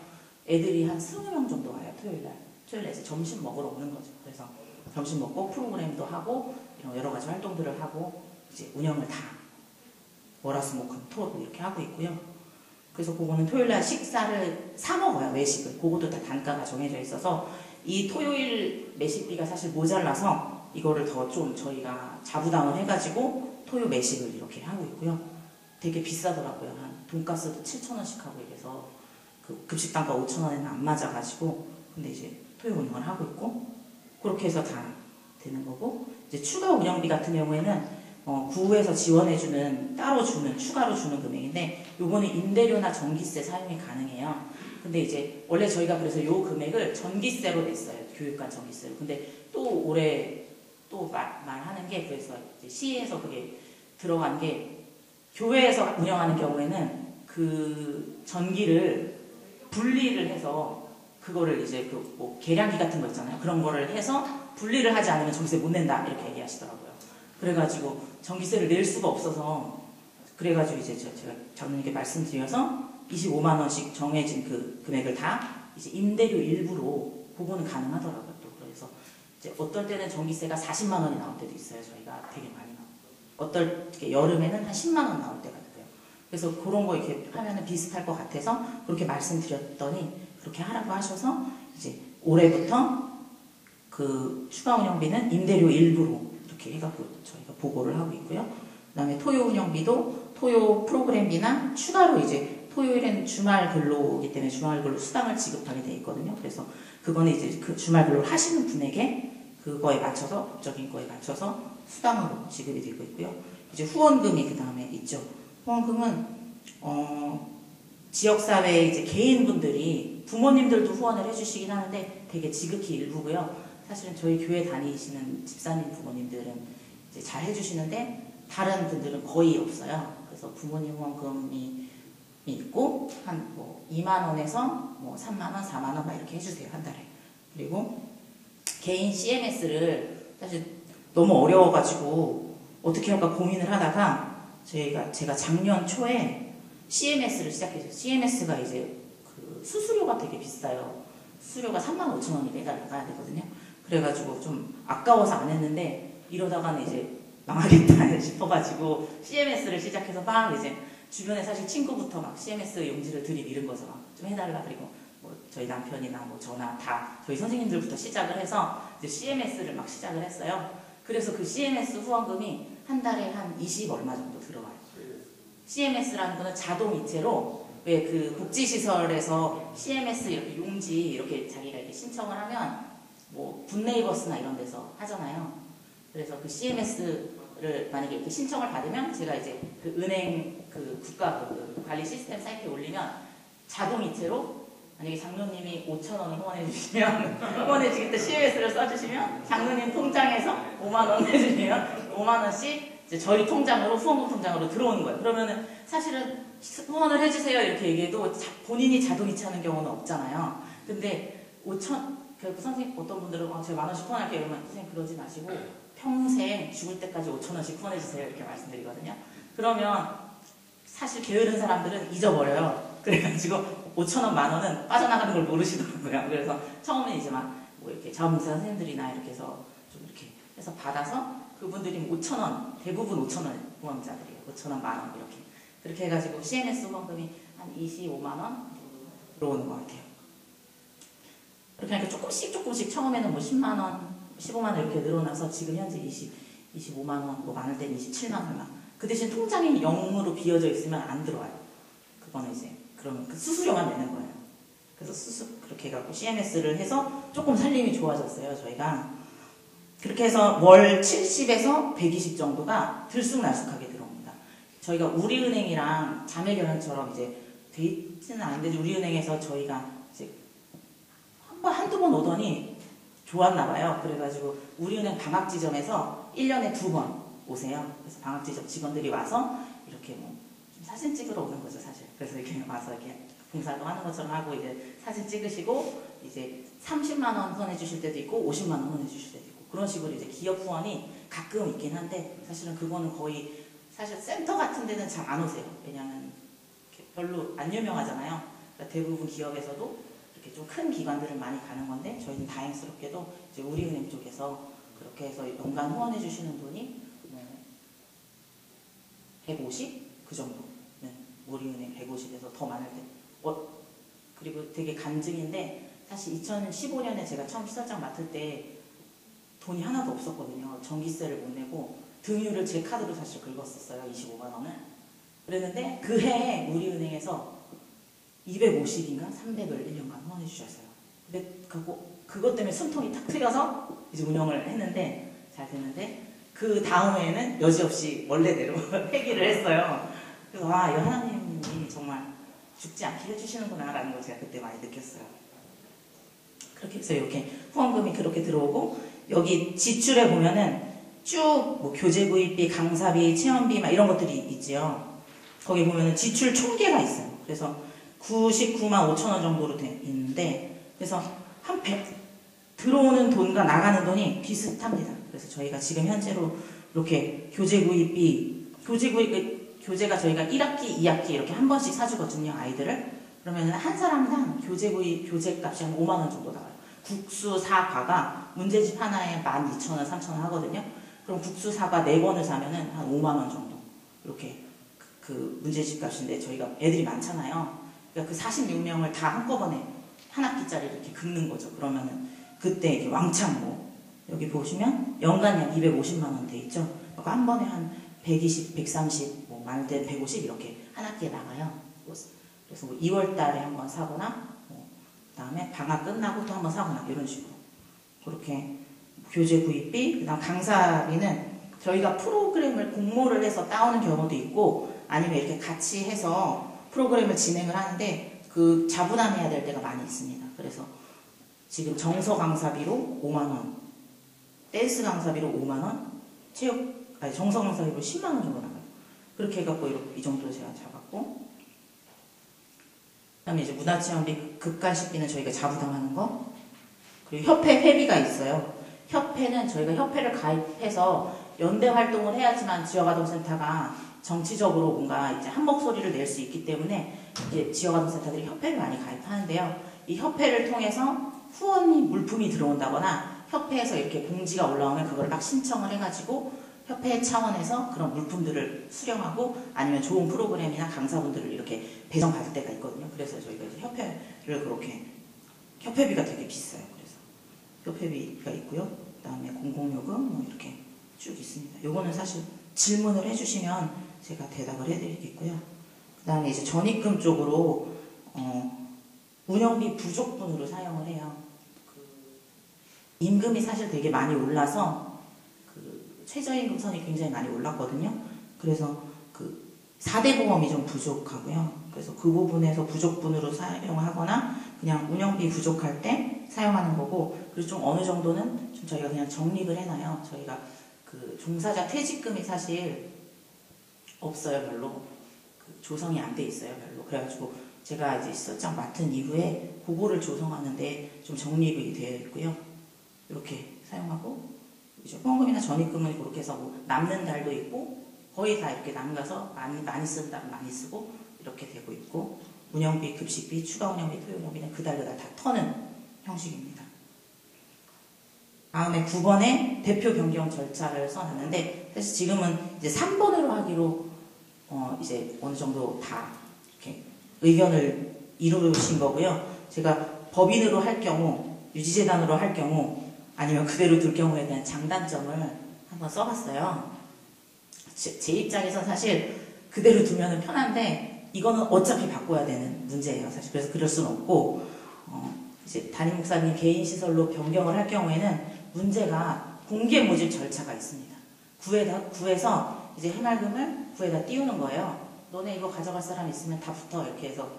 애들이 한 20명 정도 와요. 토요일날 이제 점심 먹으러 오는 거죠. 그래서 점심 먹고 프로그램도 하고 이런 여러 가지 활동들을 하고 이제 운영을 다 월화수목금토 이렇게 하고 있고요. 그래서 그거는 토요일날 식사를 사 먹어요. 외식을. 그것도 다 단가가 정해져 있어서 이 토요일 매식비가 사실 모자라서 이거를 더 좀 저희가 자부담을 해가지고 토요 매식을 이렇게 하고 있고요. 되게 비싸더라고요. 한 돈가스도 7,000원씩 하고 이래서 그 급식 단가 5,000원에는 안 맞아가지고, 근데 이제 토요 운영을 하고 있고, 그렇게 해서 다 되는 거고, 이제 추가 운영비 같은 경우에는 구에서 지원해주는 따로 주는 추가로 주는 금액인데, 요거는 임대료나 전기세 사용이 가능해요. 근데 이제 원래 저희가 그래서 요 금액을 전기세로 냈어요. 교육관 전기세로. 근데 또 올해 또 말하는 게, 그래서 이제 시에서 그게 들어간 게, 교회에서 운영하는 경우에는 그 전기를 분리를 해서 그거를 이제 그 뭐 계량기 같은 거 있잖아요. 그런 거를 해서 분리를 하지 않으면 전기세 못 낸다 이렇게 얘기하시더라고요. 그래가지고 전기세를 낼 수가 없어서, 그래가지고 이제 제가 장로님께 말씀드려서 25만 원씩 정해진 그 금액을 다 이제 임대료 일부로 그거는 가능하더라고요. 또 그래서 이제 어떨 때는 전기세가 40만 원이 나올 때도 있어요. 저희가 되게 많이 나오고, 어떨 여름에는 한 10만 원 나올 때가 있고요. 그래서 그런 거 이렇게 하면은 비슷할 것 같아서 그렇게 말씀드렸더니 그렇게 하라고 하셔서 이제 올해부터 그 추가 운영비는 임대료 일부로 이렇게 해갖고 저희가 보고를 하고 있고요. 그 다음에 토요 운영비도 토요 프로그램비나 추가로 이제 토요일에는 주말 근로이기 때문에 주말 근로 수당을 지급하게 돼 있거든요. 그래서 그거는 이제 그 주말 근로를 하시는 분에게 그거에 맞춰서, 법적인 거에 맞춰서 수당으로 지급이 되고 있고요. 이제 후원금이 그 다음에 있죠. 후원금은 지역사회 이제 개인분들이, 부모님들도 후원을 해주시긴 하는데 되게 지극히 일부고요. 사실은 저희 교회 다니시는 집사님 부모님들은 이제 잘 해주시는데 다른 분들은 거의 없어요. 그래서 부모님 후원금이 있고 한 뭐 2만 원에서 뭐 3만 원, 4만 원 막 이렇게 해주세요 한 달에. 그리고 개인 CMS를 사실 너무 어려워가지고 어떻게 할까 고민을 하다가 제가 작년 초에 CMS를 시작했어요. CMS가 이제 그 수수료가 되게 비싸요. 수수료가 35,000원이 매달 나가야 되거든요. 그래가지고 좀 아까워서 안 했는데 이러다가는 이제 망하겠다 싶어가지고 CMS를 시작해서 막 이제 주변에 사실 친구부터 막 CMS 용지를 들이밀은 거죠. 좀 해달라. 그리고 뭐 저희 남편이나 뭐 저나 다 저희 선생님들부터 시작을 해서 이제 CMS를 막 시작을 했어요. 그래서 그 CMS 후원금이 한 달에 한 20 얼마 정도 들어와요. CMS라는 거는 자동 이체로 왜 그 복지시설에서 CMS 이렇게 용지 이렇게 자기가 이렇게 신청을 하면 뭐 굿네이버스나 이런 데서 하잖아요. 그래서 그 CMS를 만약에 이렇게 신청을 받으면 제가 이제 그 은행 그 국가 그 관리 시스템 사이트에 올리면 자동 이체로 만약에 장로님이 5,000원을 후원해 주시면 후원해 주겠다 CMS를 써주시면 장로님 통장에서 5만 원 해주시면 5만 원씩 이제 저희 통장으로 후원금 통장으로 들어오는 거예요. 그러면은 사실은 후원을 해주세요 이렇게 얘기해도 본인이 자동 이체하는 경우는 없잖아요. 근데 5천 그 선생님 어떤 분들은 제가 10,000원씩 후원할게요 이러면 선생님 그러지 마시고 평생 죽을 때까지 5,000원씩 후원해 주세요 이렇게 말씀드리거든요. 그러면 사실 게으른 사람들은 잊어버려요. 그래가지고 5,000원, 10,000원은 빠져나가는 걸 모르시더라고요. 그래서 처음에 이제 막 뭐 이렇게 자원봉사 선생님들이나 이렇게 해서 좀 이렇게 해서 받아서 그분들이 5,000원, 대부분 5,000원 후원자들이에요. 5,000원, 10,000원 이렇게. 그렇게 해가지고 CMS 후원금이 한 25만 원 들어오는 것 같아요. 그렇게 하니까 조금씩 처음에는 뭐 10만 원, 15만 원 이렇게 늘어나서 지금 현재 25만 원, 뭐 많을 때는 27만 원 막. 그 대신 통장이 0으로 비어져 있으면 안 들어와요. 그거는 이제 그러면 그 수수료만 내는 거예요. 그래서 그렇게 해갖고 CMS를 해서 조금 살림이 좋아졌어요. 저희가 그렇게 해서 월 70에서 120 정도가 들쑥날쑥하게 들어옵니다. 저희가 우리은행이랑 자매결연처럼 이제 돼 있지는 않은데 우리은행에서 저희가 이제 한두 번 오더니 좋았나 봐요. 그래가지고 우리은행 방학지점에서 1년에 2번 오세요. 그래서 방학지점 직원들이 와서 이렇게 뭐 사진 찍으러 오는 거죠, 사실. 그래서 이렇게 와서 이렇게 봉사도 하는 것처럼 하고 이제 사진 찍으시고 이제 30만 원 후원해 주실 때도 있고 50만 원 후원해 주실 때도 있고 그런 식으로 이제 기업 후원이 가끔 있긴 한데 사실은 그거는 거의 사실 센터 같은 데는 잘 안 오세요. 왜냐하면 별로 안 유명하잖아요. 그러니까 대부분 기업에서도 이렇게 좀 큰 기관들을 많이 가는 건데 저희는 다행스럽게도 이제 우리은행 쪽에서 그렇게 해서 연간 후원해 주시는 분이 150? 그 정도. 네. 우리은행 150에서 더 많을 때. 그리고 되게 간증인데 사실 2015년에 제가 처음 시설장 맡을 때 돈이 하나도 없었거든요. 전기세를 못 내고 등유를 제 카드로 사실 긁었었어요. 25만 원을. 그랬는데 그 해에 우리은행에서 250인가 300을 1년간 후원해 주셨어요. 근데 그것 때문에 숨통이 탁 트여서 이제 운영을 했는데 잘 됐는데 그 다음에는 여지없이 원래대로 폐기를 했어요. 그래서 와, 이 하나님이 정말 죽지 않게 해주시는구나 라는 걸 제가 그때 많이 느꼈어요. 그렇게 해서 이렇게 후원금이 그렇게 들어오고 여기 지출에 보면은 쭉 뭐 교재 구입비, 강사비, 체험비 막 이런 것들이 있지요. 거기 보면은 지출 총계가 있어요. 그래서 99만 5천 원 정도로 있는데 그래서 한 100 들어오는 돈과 나가는 돈이 비슷합니다. 그래서 저희가 지금 현재로 이렇게 교재 구입비, 교재가 저희가 1학기, 2학기 이렇게 한 번씩 사주거든요, 아이들을. 그러면 한 사람당 교재 값이 한 5만 원 정도 나와요. 국수 4과가 문제집 하나에 12,000원, 3,000원 하거든요. 그럼 국수 4과 4권을 사면은 한 5만 원 정도. 이렇게 그 문제집 값인데 저희가 애들이 많잖아요. 그러니까 그 46명을 다 한꺼번에 한 학기짜리 이렇게 긁는 거죠. 그러면은 그때 이렇게 왕창 뭐 여기 보시면 연간이 한 250만 원 돼 있죠. 그러니까 한 번에 한 120, 130, 뭐 많을 때 150 이렇게 한 학기에 나가요. 그래서 뭐 2월 달에 한 번 사거나 뭐 그다음에 방학 끝나고 또 한 번 사거나 이런 식으로 그렇게 교재 구입비, 그다음 강사비는 저희가 프로그램을 공모를 해서 따오는 경우도 있고 아니면 이렇게 같이 해서 프로그램을 진행을 하는데 그 자부담해야 될 때가 많이 있습니다. 그래서 지금 정서 강사비로 5만 원, 댄스 강사비로 5만 원, 체육 아니 정성강사 입으로 10만 원 정도 나가요. 그렇게 해갖고 이렇게 이 정도 제가 잡았고, 그다음에 이제 문화체험비, 극간식비는 저희가 자부담하는 거, 그리고 협회 회비가 있어요. 협회는 저희가 협회를 가입해서 연대 활동을 해야지만 지역아동센터가 정치적으로 뭔가 이제 한 목소리를 낼 수 있기 때문에 이제 지역아동센터들이 협회를 많이 가입하는데요. 이 협회를 통해서 후원이 물품이 들어온다거나 협회에서 이렇게 공지가 올라오면 그걸 막 신청을 해가지고 협회 차원에서 그런 물품들을 수령하고 아니면 좋은 프로그램이나 강사분들을 이렇게 배정받을 때가 있거든요. 그래서 저희가 이제 협회를 그렇게, 협회비가 되게 비싸요. 그래서 협회비가 있고요. 그 다음에 공공요금 뭐 이렇게 쭉 있습니다. 요거는 사실 질문을 해주시면 제가 대답을 해드리겠고요. 그 다음에 이제 전입금 쪽으로 운영비 부족분으로 사용을 해요. 임금이 사실 되게 많이 올라서 최저임금선이 굉장히 많이 올랐거든요. 그래서 4대 보험이 좀 부족하고요. 그래서 그 부분에서 부족분으로 사용하거나 그냥 운영비 부족할 때 사용하는 거고, 그리고 좀 어느 정도는 좀 저희가 그냥 적립을 해놔요. 저희가 종사자 퇴직금이 사실 없어요, 별로. 조성이 안 돼 있어요, 별로. 그래가지고 제가 이제 실장 맡은 이후에 그거를 조성하는데 좀 적립이 되어 있고요. 이렇게 사용하고, 이제 후원금이나 전입금은 그렇게 해서 뭐 남는 달도 있고, 거의 다 이렇게 남가서 많이 쓴 달은 많이 쓰고 이렇게 되고 있고, 운영비, 급식비, 추가 운영비, 토요 운영비는 그 달 다 터는 형식입니다. 다음에 9번에 대표 변경 절차를 써놨는데, 사실 지금은 이제 3번으로 하기로 이제 어느 정도 다 이렇게 의견을 이루신 거고요. 제가 법인으로 할 경우, 유지재단으로 할 경우, 아니면 그대로 둘 경우에 대한 장단점을 한번 써봤어요. 제 입장에서 사실 그대로 두면 편한데 이거는 어차피 바꿔야 되는 문제예요. 사실 그래서 그럴 수는 없고, 이제 담임 목사님 개인 시설로 변경을 할 경우에는 문제가 공개 모집 절차가 있습니다. 구에서 이제 해맑음을 구에다 띄우는 거예요. 너네 이거 가져갈 사람 있으면 다 붙어, 이렇게 해서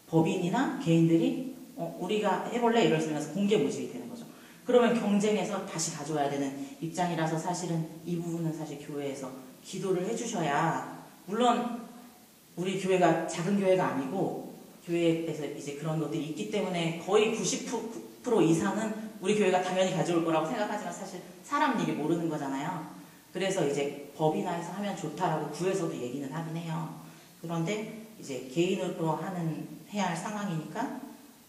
법인이나 개인들이 우리가 해볼래 이러면서 공개 모집이 되는 거죠. 그러면 경쟁해서 다시 가져와야 되는 입장이라서 사실은 이 부분은 사실 교회에서 기도를 해주셔야, 물론 우리 교회가 작은 교회가 아니고 교회에서 이제 그런 것들이 있기 때문에 거의 90% 이상은 우리 교회가 당연히 가져올 거라고 생각하지만 사실 사람 일이 모르는 거잖아요. 그래서 이제 법인화해서 하면 좋다라고 구에서도 얘기는 하긴 해요. 그런데 이제 개인으로 해야 할 상황이니까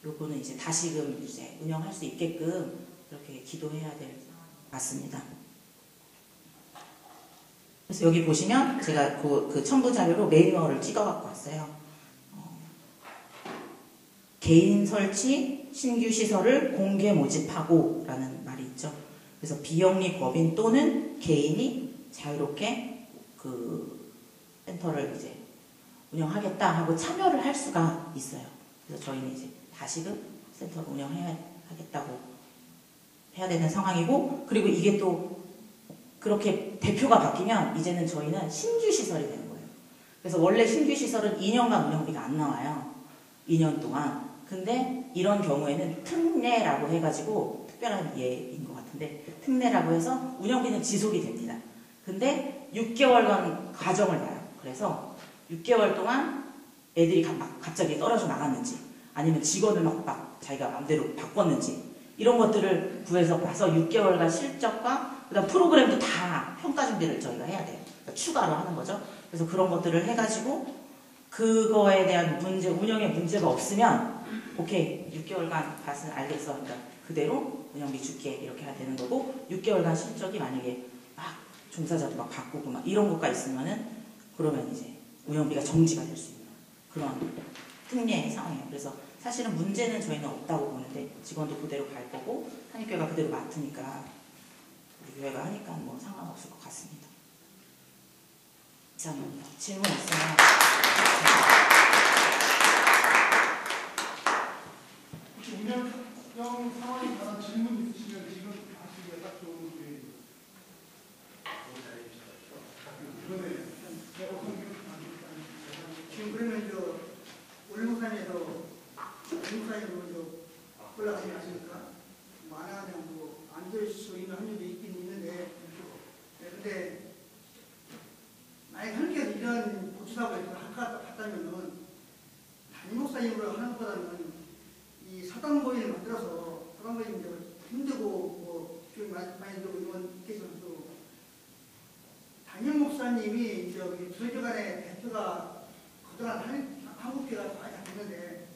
요거는 이제 다시금 이제 운영할 수 있게끔 그렇게 기도해야 될 것 같습니다. 그래서 여기 보시면 제가 그 첨부 자료로 매뉴얼을 찍어 갖고 왔어요. 개인 설치 신규 시설을 공개 모집하고 라는 말이 있죠. 그래서 비영리 법인 또는 개인이 자유롭게 그 센터를 이제 운영하겠다 하고 참여를 할 수가 있어요. 그래서 저희는 이제 다시금 센터를 운영해야 하겠다고 해야 되는 상황이고, 그리고 이게 또 그렇게 대표가 바뀌면 이제는 저희는 신규 시설이 되는 거예요. 그래서 원래 신규 시설은 2년간 운영비가 안 나와요. 2년 동안. 근데 이런 경우에는 특례라고 해가지고, 특별한 예인 것 같은데, 특례라고 해서 운영비는 지속이 됩니다. 근데 6개월간 과정을 봐요. 그래서 6개월 동안 애들이 갑자기 떨어져 나갔는지, 아니면 직원을 막 자기가 마음대로 바꿨는지, 이런 것들을 구해서 봐서 6개월간 실적과 그다음 프로그램도 다 평가 준비를 저희가 해야 돼요. 그러니까 추가로 하는 거죠. 그래서 그런 것들을 해가지고 그거에 대한 문제, 운영에 문제가 없으면 오케이, 6개월간 봤으면 알겠어. 그러니까 그대로 운영비 줄게, 이렇게 해야 되는 거고, 6개월간 실적이 만약에 막 종사자도 막 바꾸고 막 이런 것가 있으면은 그러면 이제 운영비가 정지가 될 수 있는 그런 특례의 상황이에요. 그래서 사실은 문제는 저희는 없다고 보는데, 직원도 그대로 갈 거고 한인교회가 그대로 맡으니까 우리 교회가 하니까 뭐 상관없을 것 같습니다. 이상입니다. 질문 있으면. 혹시 운영 상황에 관한 질문 있으시면 지금 하시기가 딱 좋은 기회입니다. 이번에 지금 그러면 올림산에서 올림산으로 올라가지 않습니까? 만화하면 뭐 안 될 수 있는 확률도 있긴 있는데, 근데 상황이 이제 힘들고 좀 많이 들고 이런 케이스도 담임 목사님이 저기 부설기관의 대표가 그동안 한국교가 많이 잡혔는데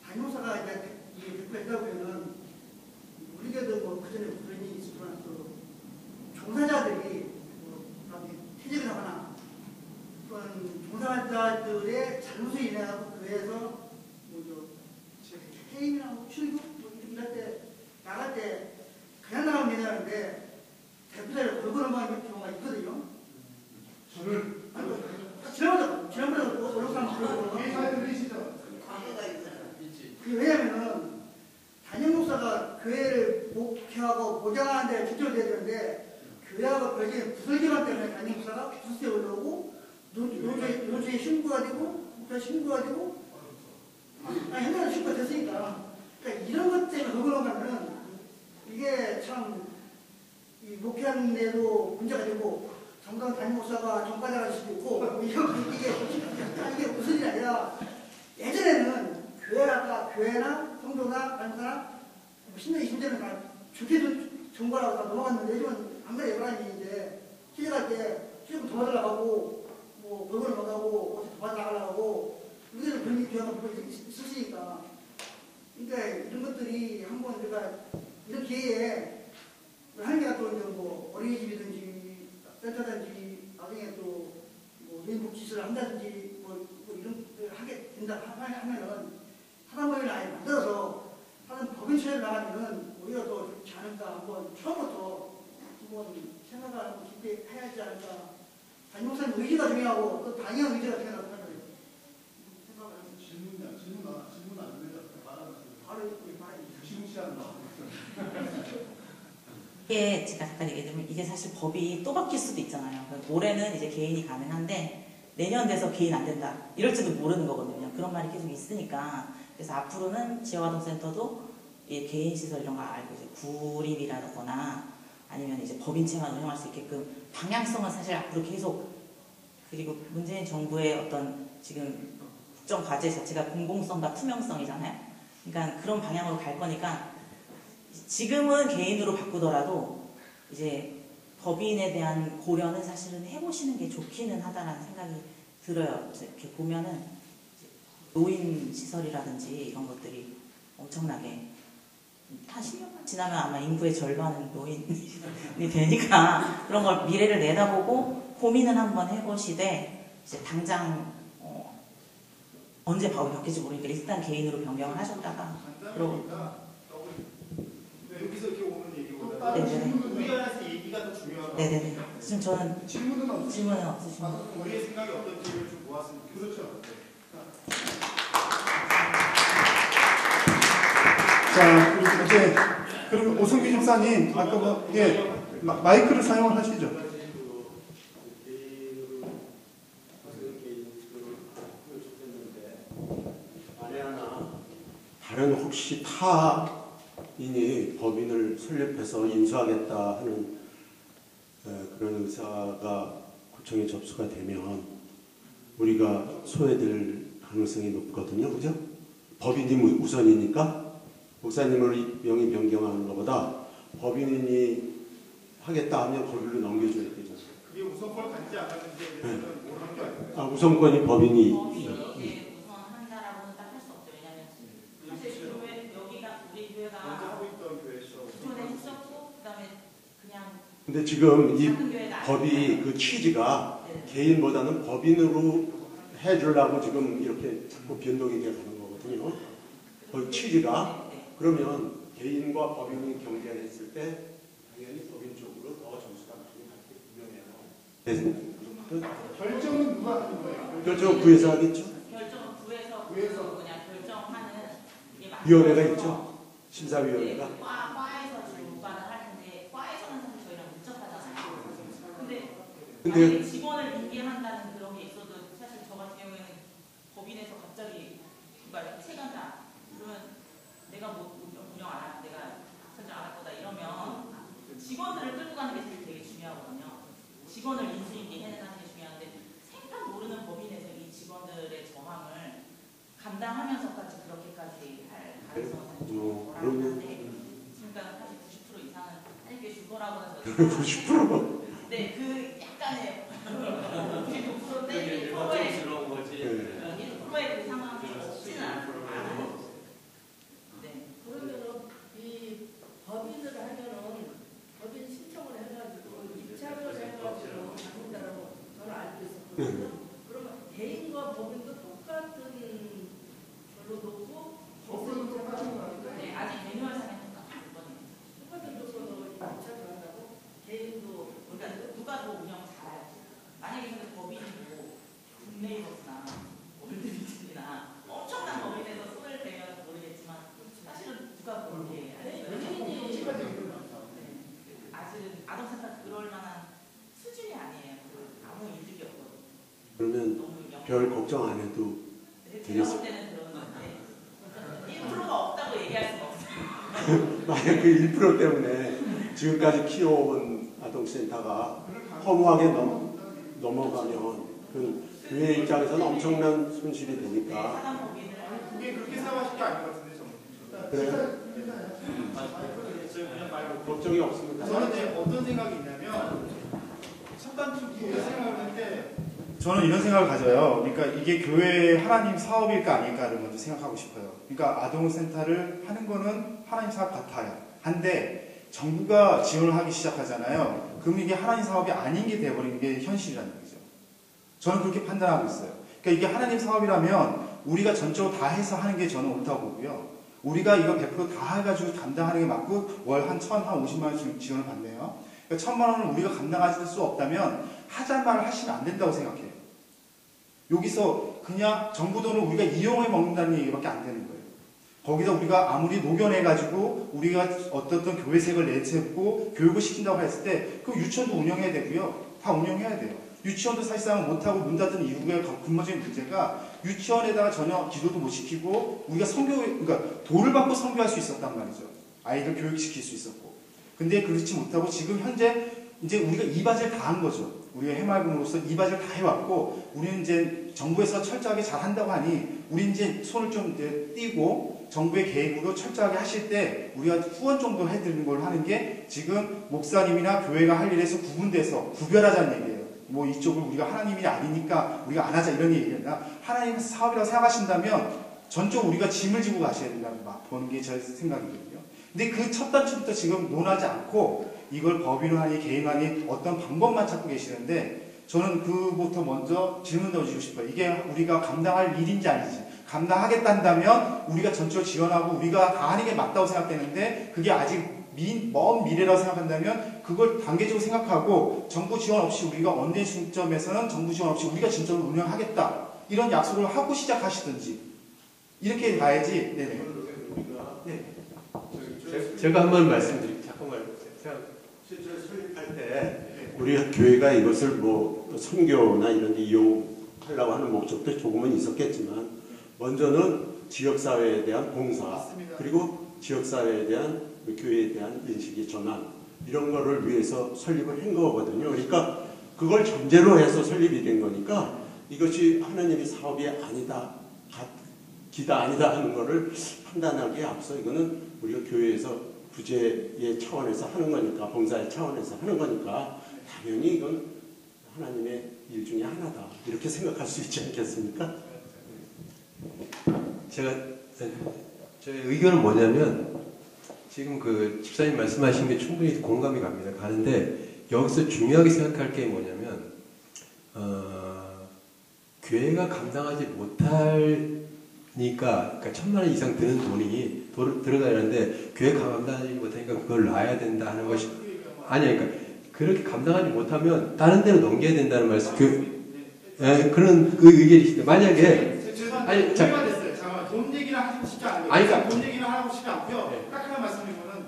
담임 목사가 이제 이 대표가 있다 보면은 우리 교도 그전에 그런 일이 있었지만 종사자들이 퇴직을 하거나 그런 종사자들의 잘못을 인해서 교회에서 해임이나 출국 이럴 때 나갈 때 그냥 나가면 되냐는데 대표자를 걸고 넘어가는 경우가 있거든요. 저를 지난번에 올라가면 걸고 회사에 들리시죠? 왜냐면은 담임 목사가 교회를 목회하고 보장하는 데 집중을 해야 되는데 교회하고 별개의 부설기관 때문에 담임 목사가 부스에 올라오고 노조에 신고가 되고 목사 신고가 되고 옛날에 신고가 됐으니까 그러니까 이런 것 때문에 그걸로 가면은 이게 참 이 목회하는 데도 문제가 되고 정당 담임 목사가 정과자가 될 수도 있고 이게 무슨 일이 아니라 예전에는 교회나 성도나 담임사나 10년, 20년은 다 좋게 정과라고 다 넘어갔는데 요즘은 안 그래요. 이제 시작할 때 시험 도와달라고 뭐 벌금을 받아고 어디 도와달라고 우리들은 그런 경우가 있으시니까 그러니까 이런 것들이 한번 우리가 이런 기회에 하는 게 또 이제 뭐 어린이집이든지 센터든지 나중에 또뭐 노인복지시설 한다든지 뭐 이런 걸 하게 된다 하면은 사단법인을 아예 만들어서 사단 법인처럼 나가면은 우리가 더 좋지 않을까 한번 처음부터 한번 생각을 하고 깊게 해야 하지 않을까. 담임 목사님 의지가 중요하고 또 당연 의지가 중요하다고 생각해요. 질문 안 됩니다. 바로 무시무시한 거. 이게 제가 잠깐 얘기해드리면 이게 사실 법이 또 바뀔 수도 있잖아요. 그러니까 올해는 이제 개인이 가능한데 내년 돼서 개인 안 된다 이럴지도 모르는 거거든요. 그런 말이 계속 있으니까 그래서 앞으로는 지역아동센터도 개인 시설 이런 거 알고 이제 구립이라거나 아니면 이제 법인체만 운영할 수 있게끔 방향성은 사실 앞으로 계속 그리고 문재인 정부의 어떤 지금 국정 과제 자체가 공공성과 투명성이잖아요. 그러니까 그런 방향으로 갈 거니까 지금은 개인으로 바꾸더라도 이제 법인에 대한 고려는 사실은 해보시는 게 좋기는 하다라는 생각이 들어요. 이렇게 보면은 노인 시설이라든지 이런 것들이 엄청나게 한 10년만 지나면 아마 인구의 절반은 노인이 되니까 그런 걸 미래를 내다보고 고민을 한번 해보시되 이제 당장 언제 법이 바뀔지 모르니까 일단 개인으로 변경을 하셨다가 그러고 여기서 이렇게 오는 얘기보다 다른 네네. 질문은 우리 안에서 얘기가 더 중요하고 네네네. 지금 저는 질문은 없으시죠? 질문은 없으시면 우리의 생각이 어떤지를 좀 모았으면 좋겠어요. 그렇죠. 자, 그리고 이제 그리고 오성규 집사님 아까 마이크를 사용을 하시죠. 다른 혹시 타인이 법인을 설립해서 인수하겠다 하는 그런 의사가 구청에 접수가 되면 우리가 소외될 가능성이 높거든요. 그죠? 법인이 우선이니까 목사님을 명의 변경하는 것보다 법인이 하겠다 하면 거기로 넘겨줘야 되죠. 그게 우선권을 갖지 않았는지 뭘 한 게 아니에요. 우선권이 법인이 우선한다라고는 딱 할 수 없죠. 왜냐하면 사실 교회 여기가 우리 먼저 교회가 하고 있던 교회에서 기존에 했었고 그다음에 그냥 근데 지금 이 작은 교회가 법이 아니니까. 그 취지가 네. 개인보다는 법인으로 해주려고 지금 이렇게 자꾸 변동이 돼 가는 거거든요. 그 취지가 네, 네. 그러면 개인과 법인이 경쟁했을 때 당연히 법인 쪽으로 더 점수가 많이 갈게 분명해요. 결정은 누가 하는 거예요? 결정 구에서 하겠죠. 결정은 구에서 구에서. 그냥 결정하는 이게 위원회가 있죠. 심사위원회가. 과에서 지금 무관을 할 텐데 과에서는 사실 저희랑 밀접하잖아요. 근데 근데 만약에 직원을 임계한다는 그런 게 있어도 사실 저 같은 경우에는 법인에서 갑자기 누가 이렇게 체간다 그러면 내가 뭐 운영 안 할, 내가 설정 안 할 거다 이러면 직원들을 끌고 가는 게 사실 되게 중요하거든요. 직원을 인수인계 해내는 게 중요한데 생판 모르는 법인에서 이 직원들의 저항을 감당하면서까지 그렇게까지 할 가능성은 좀 그러면 덜한데 90%. 네, 그 약간의 96%인데 그게 1%의 걱정스러운 거지. 1%의 그 상황이 없지는 않아요. 네. 그러면은 이 법인을 하면은 법인 신청을 해가지고 입찰을 해가지고 받는다라고 저는 알고 있었거든요. 그러면 개인과 법인도 똑같은 걸로 놓고 법은 똑같은 거 아닌가요? 네, 아직 매뉴얼상에는 똑같은 거예요. 똑같은 쪽으로 입찰을 한다고 개인도 그러니까 누가 더 운영 잘할지. 만약에 근데 법인이 뭐 국내에서나 월드비전이나 엄청난 법인에서 손을 대면 모르겠지만 사실은 누가 그렇게 아직은 아동센터 그럴 만한 수준이 아니에요. 아무 이득이 없거든요. 그러면 너무 별 걱정 안 해도 제가 볼 때는 그러는데 1%가 없다고 얘기할 수가 없어요. 만약 그 1% 때문에 지금까지 키워온 아동센터가 허무하게 넘어가면 그 교회 입장에서는 엄청난 손실이 되니까. 사단법인을 그게 그렇게 생각하실 게 아닌 것 같은데 저는. 그래요? 저희 그냥 말고. 걱정이 없습니다. 저는 이제 어떤 생각이 있냐면 첫 번째 생각을 할 때 저는 이런 생각을 가져요. 그러니까 이게 교회의 하나님 사업일까 아닐까를 먼저 생각하고 싶어요. 그러니까 아동센터를 하는 거는 하나님 사업 같아요. 한데 정부가 지원을 하기 시작하잖아요. 그럼 이게 하나님 사업이 아닌 게 돼버리는 게 현실이라는 거죠. 저는 그렇게 판단하고 있어요. 그러니까 이게 하나님 사업이라면 우리가 전적으로 다 해서 하는 게 저는 옳다고 보고요. 우리가 이거 100% 다 해가지고 감당하는 게 맞고 월 한 1,050만 원씩 지원을 받네요. 그러니까 1,000만 원을 우리가 감당할 수 없다면 하자는 말을 하시면 안 된다고 생각해요. 여기서 그냥 정부 돈을 우리가 이용해 먹는다는 얘기밖에 안 되는 거예요. 거기서 우리가 아무리 녹여내가지고 우리가 어떤 교회색을 내세우고 교육을 시킨다고 했을 때 그 유치원도 운영해야 되고요. 다 운영해야 돼요. 유치원도 사실상 못하고 문 닫은 이유의 근본적인 문제가 유치원에다가 전혀 기도도 못 시키고 우리가 그러니까 돈을 받고 선교할 수 있었단 말이죠. 아이들 교육시킬 수 있었고. 근데 그렇지 못하고 지금 현재 이제 우리가 이바지를 다 한 거죠. 우리가 해맑음으로써 이바지를 다 해왔고 우리는 이제 정부에서 철저하게 잘 한다고 하니 우리 이제 손을 좀 이제 띄고 정부의 계획으로 철저하게 하실 때 우리가 후원 정도 해드리는 걸 하는 게 지금 목사님이나 교회가 할 일에서 구분돼서 구별하자는 얘기예요. 뭐 이쪽을 우리가 하나님이 아니니까 우리가 안 하자 이런 얘기가 아니라 하나님의 사업이라고 생각하신다면 전적으로 우리가 짐을 지고 가셔야 된다고 보는 게 제 생각이거든요. 근데 그 첫 단추부터 지금 논하지 않고 이걸 법인화니 개인화니 어떤 방법만 찾고 계시는데 저는 그부터 먼저 질문 던지고 싶어요. 이게 우리가 감당할 일인지 아닌지. 감당하겠다면 우리가 전적으로 지원하고 우리가 다 하는 게 맞다고 생각되는데 그게 아직 먼 미래라고 생각한다면 그걸 단계적으로 생각하고 정부 지원 없이 우리가 언제 시점에서는 정부 지원 없이 우리가 진짜로 운영하겠다. 이런 약속을 하고 시작하시든지 이렇게 가야지. 네네. 네. 제가 한 번 말씀드릴게요. 잠깐만. 실제로 설립할 때 우리 교회가 이것을 뭐 선교나 이런 데 이용하려고 하는 목적도 조금은 있었겠지만 먼저는 지역사회에 대한 봉사 맞습니다. 그리고 지역사회에 대한 교회에 대한 인식의 전환 이런 거를 위해서 설립을 한 거거든요. 그러니까 그걸 전제로 해서 설립이 된 거니까 이것이 하나님의 사업이 아니다, 기다 아니다 하는 거를 판단하기에 앞서 이거는 우리가 교회에서 부재의 차원에서 하는 거니까 봉사의 차원에서 하는 거니까 당연히 이건 하나님의 일 중에 하나다 이렇게 생각할 수 있지 않겠습니까? 저의 의견은 뭐냐면 지금 그 집사님 말씀하신 게 충분히 공감이 가는데 여기서 중요하게 생각할 게 뭐냐면 교회가 감당하지 못하니까 그러니까 1,000만 원 이상 드는 돈이 들어가는데 교회가 감당하지 못하니까 그걸 놔야 된다 하는 것이 아니야. 그러니까 그렇게 감당하지 못하면 다른 데로 넘겨야 된다는 말씀. 그런 그 의견이신데 만약에 아니 자 됐어요. 잠깐만 돈 얘기는 하고 싶지 않아요. 아니, 그러니까 돈 얘기는 하고 싶지 않고요. 네. 딱 하나 말씀드리면은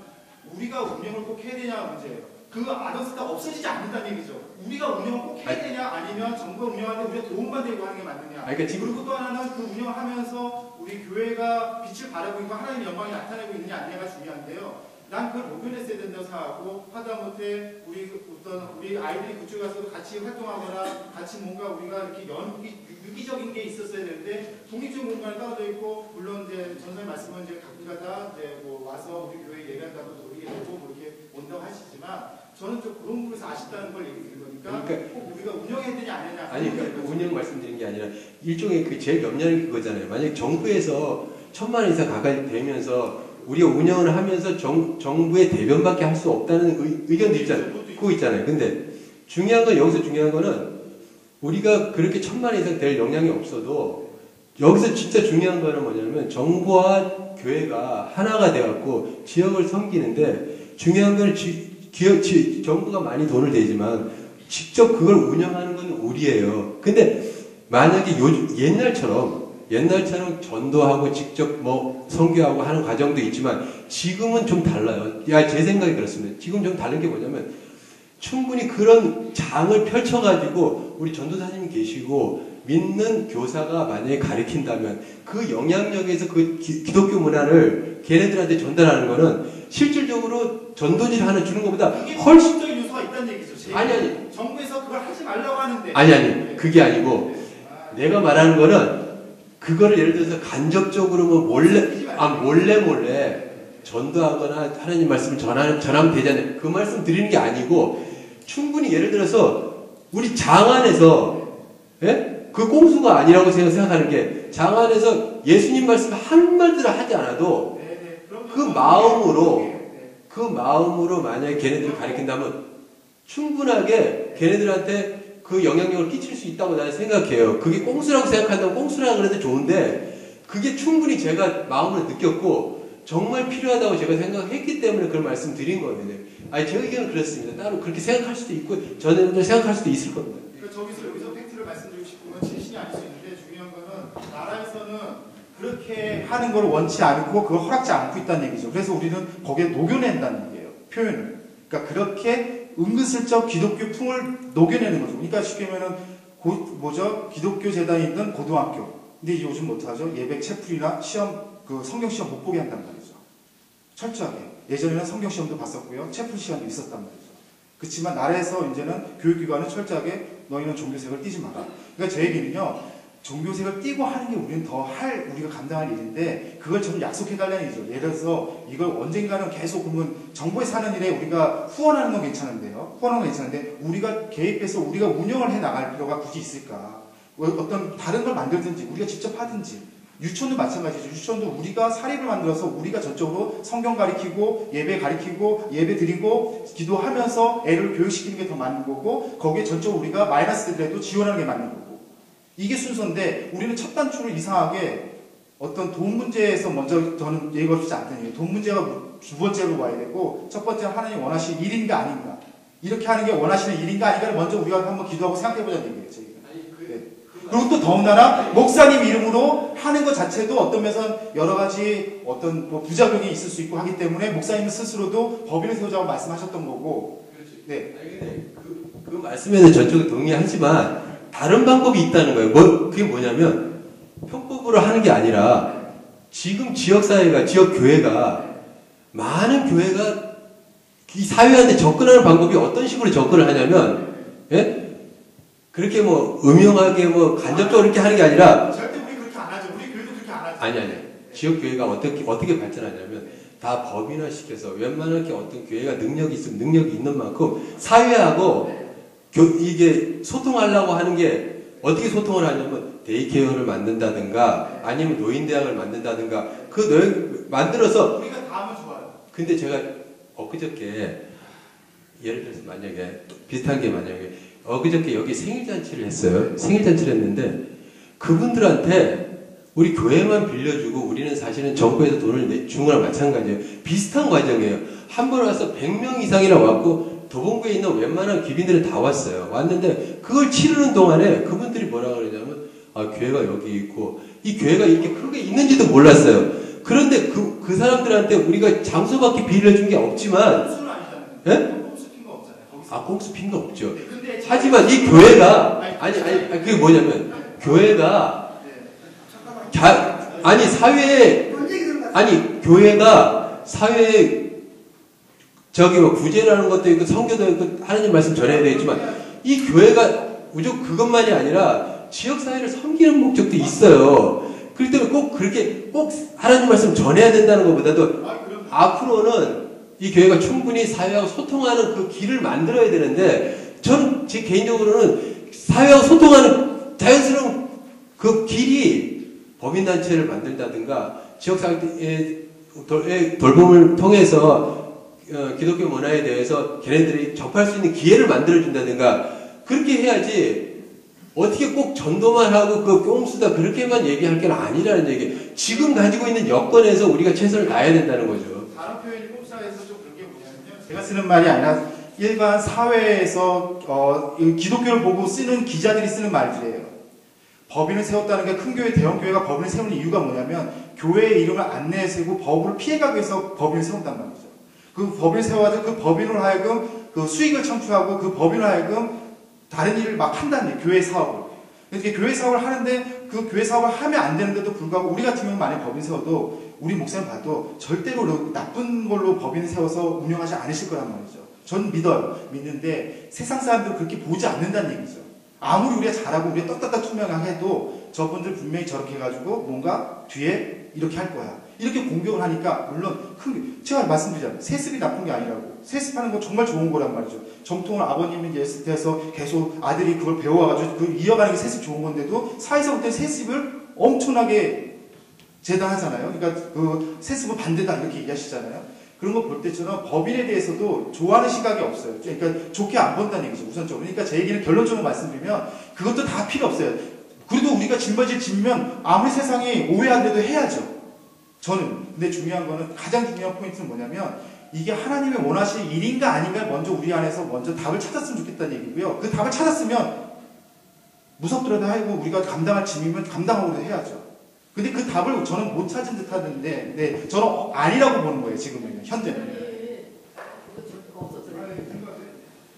우리가 운영을 꼭 해야 되냐 문제예요. 그 아동센터 없어지지 않는다는 얘기죠. 우리가 운영을 꼭 해야 되냐 아니면 정부가 운영하는데 우리가 도움만 되고 하는 게 맞느냐. 그러니까 지금 그리고 또 하나는 그 운영을 하면서 우리 교회가 빛을 발하고 있고 하나님의 영광이 나타나고 있느냐 아니냐가 중요한데요. 난 그걸 모면했어야 된다고 생각하고 하다못해 우리 아이들이 그쪽에 가서 같이 활동하거나 같이 뭔가 우리가 이렇게 유기적인 게 있었어야 되는데 독립적인 공간에 떨어져 있고 물론 이제 전사님 말씀은 이제 각기가 다 이제 뭐 와서 우리 교회 예배한다고 우리 되고 뭐 이렇게 온다고 하시지만 저는 좀 그런 부분에서 아쉽다는 걸 얘기 드린 거니까 그러니까 꼭 우리가 운영해야 되냐 안 되냐. 아니, 그러니까 운영 말씀드린 게 아니라 일종의 그 제일 염려는 그거잖아요. 만약 정부에서 1000만 원 이상 가까이 되면서 우리가 운영을 하면서 정부의 대변밖에 할 수 없다는 의견도 있잖아요. 그거 있잖아요. 근데 중요한 건 여기서 중요한 거는 우리가 그렇게 1000만 원 이상 될 역량이 없어도 여기서 진짜 중요한 거는 뭐냐면 정부와 교회가 하나가 돼갖고 지역을 섬기는데 중요한 건 정부가 많이 돈을 대지만 직접 그걸 운영하는 건 우리예요. 근데 만약에 옛날처럼 전도하고 직접 뭐 선교하고 하는 과정도 있지만 지금은 좀 달라요. 제 생각이 그렇습니다. 지금 좀 다른 게 뭐냐면 충분히 그런 장을 펼쳐가지고 우리 전도사님 계시고 믿는 교사가 만약에 가르친다면 그 영향력에서 그 기독교 문화를 걔네들한테 전달하는 거는 실질적으로 전도지를 하나 주는 것보다 훨씬 적인 요소가 있다는 얘기죠. 아니 정부에서 그걸 하지 말라고 하는데 아니 그게 아니고 내가 말하는 거는 그거를 예를 들어서 간접적으로 뭐 몰래 전도하거나 하나님 말씀을 전하면 되잖아요. 그 말씀 드리는 게 아니고 충분히 예를 들어서 우리 장 안에서 그 꼼수가 아니라고 생각하는 게 장 안에서 예수님 말씀 한마디도 하지 않아도 그 마음으로 만약에 걔네들을 가르친다면 충분하게 걔네들한테 그 영향력을 끼칠 수 있다고 나는 생각해요. 그게 꼼수라고 생각한다면 꼼수라고 그래도 좋은데 그게 충분히 제가 마음으로 느꼈고 정말 필요하다고 제가 생각했기 때문에 그런 말씀 드린 거예요. 아니 제 의견은 그렇습니다. 따로 그렇게 생각할 수도 있고 저는 생각할 수도 있을 겁니다. 그러니까 여기서 팩트를 말씀드리고 싶으면 진실이 아닐 수 있는데 중요한 거는 나라에서는 그렇게 하는 걸 원치 않고 그걸 허락지 않고 있다는 얘기죠. 그래서 우리는 거기에 녹여낸다는 얘기예요. 표현을. 그러니까 그렇게 은근슬쩍 기독교 풍을 녹여내는 거죠. 그러니까 쉽게 말하면 기독교 재단이 있는 고등학교. 근데 요즘 못하죠. 예배 채플이나 시험 성경 시험 못 보게 한단 말이죠. 철저하게. 예전에는 성경 시험도 봤었고요. 채플 시험도 있었단 말이죠. 그렇지만 나라에서 이제는 교육기관은 철저하게 너희는 종교색을 띠지 마라. 그러니까 제 얘기는요. 종교색을 띠고 하는 게 우리는 우리가 감당할 일인데 그걸 좀 약속해달라는 얘기죠. 예를 들어서 이걸 언젠가는 계속 그러면 정부에 사는 일에 우리가 후원하는 건 괜찮은데요. 후원하는 건 괜찮은데 우리가 개입해서 우리가 운영을 해 나갈 필요가 굳이 있을까? 어떤 다른 걸 만들든지 우리가 직접 하든지 유치원도 마찬가지죠. 유치원도 우리가 사립을 만들어서 우리가 저쪽으로 성경 가리키고 예배 가리키고 예배 드리고 기도하면서 애를 교육시키는 게 더 맞는 거고 거기에 전적으로 우리가 마이너스 되더라도 지원하는 게 맞는 거고 이게 순서인데 우리는 첫 단추를 이상하게 어떤 돈 문제에서 먼저 저는 얘기가 없지 않다는 얘기예요. 돈 문제가 두 번째로 와야 되고 첫 번째는 하나님 원하시는 일인가 아닌가 이렇게 하는 게 원하시는 일인가 아닌가를 먼저 우리가 한번 기도하고 생각해보자는 얘기예요. 저희가. 그리고 또 더군다나 목사님 이름으로 하는 것 자체도 어떤 면에서는 여러 가지 어떤 부작용이 있을 수 있고 하기 때문에 목사님 스스로도 법인을 세우자고 말씀하셨던 거고. 네. 아니 근데 그 말씀에는 전적으로 동의하지만 다른 방법이 있다는 거예요. 그게 뭐냐면 편법으로 하는 게 아니라 지금 지역사회가 지역교회가 많은 교회가 이 사회한테 접근하는 방법이 어떤 식으로 접근을 하냐면 그렇게 음흉하게 간접적으로 이렇게 하는 게 아니라 절대 우리 그렇게 안 하죠. 우리 교회도 그렇게 안 하죠. 아니 지역교회가 어떻게 발전하냐면 다 법인화시켜서 웬만하게 어떤 교회가 능력이 있으면 능력이 있는 만큼 사회하고 이게 소통하려고 하는 게 어떻게 소통을 하냐면 데이케어를 만든다든가 아니면 노인대학을 만든다든가 만들어서 우리가 다 하면 좋아요. 근데 제가 엊그저께 예를 들어서 만약에 비슷한 게 만약에 엊그저께 여기 생일잔치를 했어요. 생일잔치를 했는데 그분들한테 우리 교회만 빌려주고 우리는 사실은 정부에서 돈을 주는 거랑 마찬가지예요. 비슷한 과정이에요. 한 번 와서 100명 이상이나 왔고 도봉구에 있는 웬만한 귀빈들은 다 왔어요. 왔는데 그걸 치르는 동안에 그분들이 뭐라 그러냐면 교회가 여기 있고 이 교회가 이렇게 크게 있는지도 몰랐어요. 그런데 그 사람들한테 우리가 장소밖에 빌려준 게 없지만 꼼수는 아니잖아요. 예? 꼼수 핀 거 없잖아요. 꼼수 핀 거 없죠. 근데 하지만 이 교회가 그게 뭐냐면 교회가 교회가 사회에 구제라는 것도 있고 성교도 있고 하나님 말씀 전해야 되겠지만 이 교회가 무조건 그것만이 아니라 지역사회를 섬기는 목적도 있어요. 그렇기 때문에 꼭 하나님 말씀 전해야 된다는 것보다도 앞으로는 이 교회가 충분히 사회하고 소통하는 그 길을 만들어야 되는데, 저는 제 개인적으로는 사회하고 소통하는 자연스러운 그 길이 법인단체를 만든다든가 지역사회의 돌봄을 통해서 기독교 문화에 대해서 걔네들이 접할 수 있는 기회를 만들어준다든가 그렇게 해야지. 어떻게 꼭 전도만 하고 그 꼼수다 그렇게만 얘기할 게 아니라는 얘기. 지금 가지고 있는 여건에서 우리가 최선을 다해야 된다는 거죠. 다른 표현이 꼼수라해서 좀 그런 게 뭐냐면요. 제가 쓰는 말이 아니라 일반 사회에서 이 기독교를 보고 쓰는 기자들이 쓰는 말들이에요. 법인을 세웠다는 게 큰 교회, 대형 교회가 법인을 세우는 이유가 뭐냐면 교회의 이름을 안 내세우고 법을 피해가기 위해서 법인을 세운단 말이죠. 그 법인을 세워가지고 그 법인으로 하여금 그 수익을 창출하고 그 법인으로 하여금 다른 일을 막 한다는 거예요. 교회 사업을. 이렇게 교회 사업을 하는데 그 교회 사업을 하면 안 되는데도 불구하고 우리 같은 경우는 만약 법인 세워도 우리 목사님 봐도 절대로 나쁜 걸로 법인을 세워서 운영하지 않으실 거란 말이죠. 전 믿어요. 믿는데 세상 사람들은 그렇게 보지 않는다는 얘기죠. 아무리 우리가 잘하고 우리가 떳떳하게 투명하게 해도 저분들 분명히 저렇게 해가지고 뭔가 뒤에 이렇게 할 거야. 이렇게 공격을 하니까 물론 제가 말씀드리잖아요. 세습이 나쁜 게 아니라고. 세습하는 건 정말 좋은 거란 말이죠. 정통을 아버님이 예습해서 계속 아들이 그걸 배워와가지고 그걸 이어가는 게 세습 좋은 건데도 사회에서 볼 때 세습을 엄청나게 재단하잖아요. 그러니까 그 세습은 반대다 이렇게 얘기하시잖아요. 그런 거 볼 때처럼 법인에 대해서도 좋아하는 시각이 없어요. 그러니까 좋게 안 본다는 얘기죠. 우선적으로. 그러니까 제 얘기는 결론적으로 말씀드리면 그것도 다 필요 없어요. 그래도 우리가 짊어질 짐이면 아무리 세상이 오해하더라도 해야죠. 저는. 근데 중요한 거는 가장 중요한 포인트는 뭐냐면 이게 하나님의 원하시는 일인가 아닌가 먼저 우리 안에서 먼저 답을 찾았으면 좋겠다는 얘기고요. 그 답을 찾았으면 무섭더라도 하고 우리가 감당할 짐이면 감당하고 해야죠. 근데 그 답을 저는 못 찾은 듯 하는데 네, 저는 아니라고 보는 거예요. 지금은 현재는.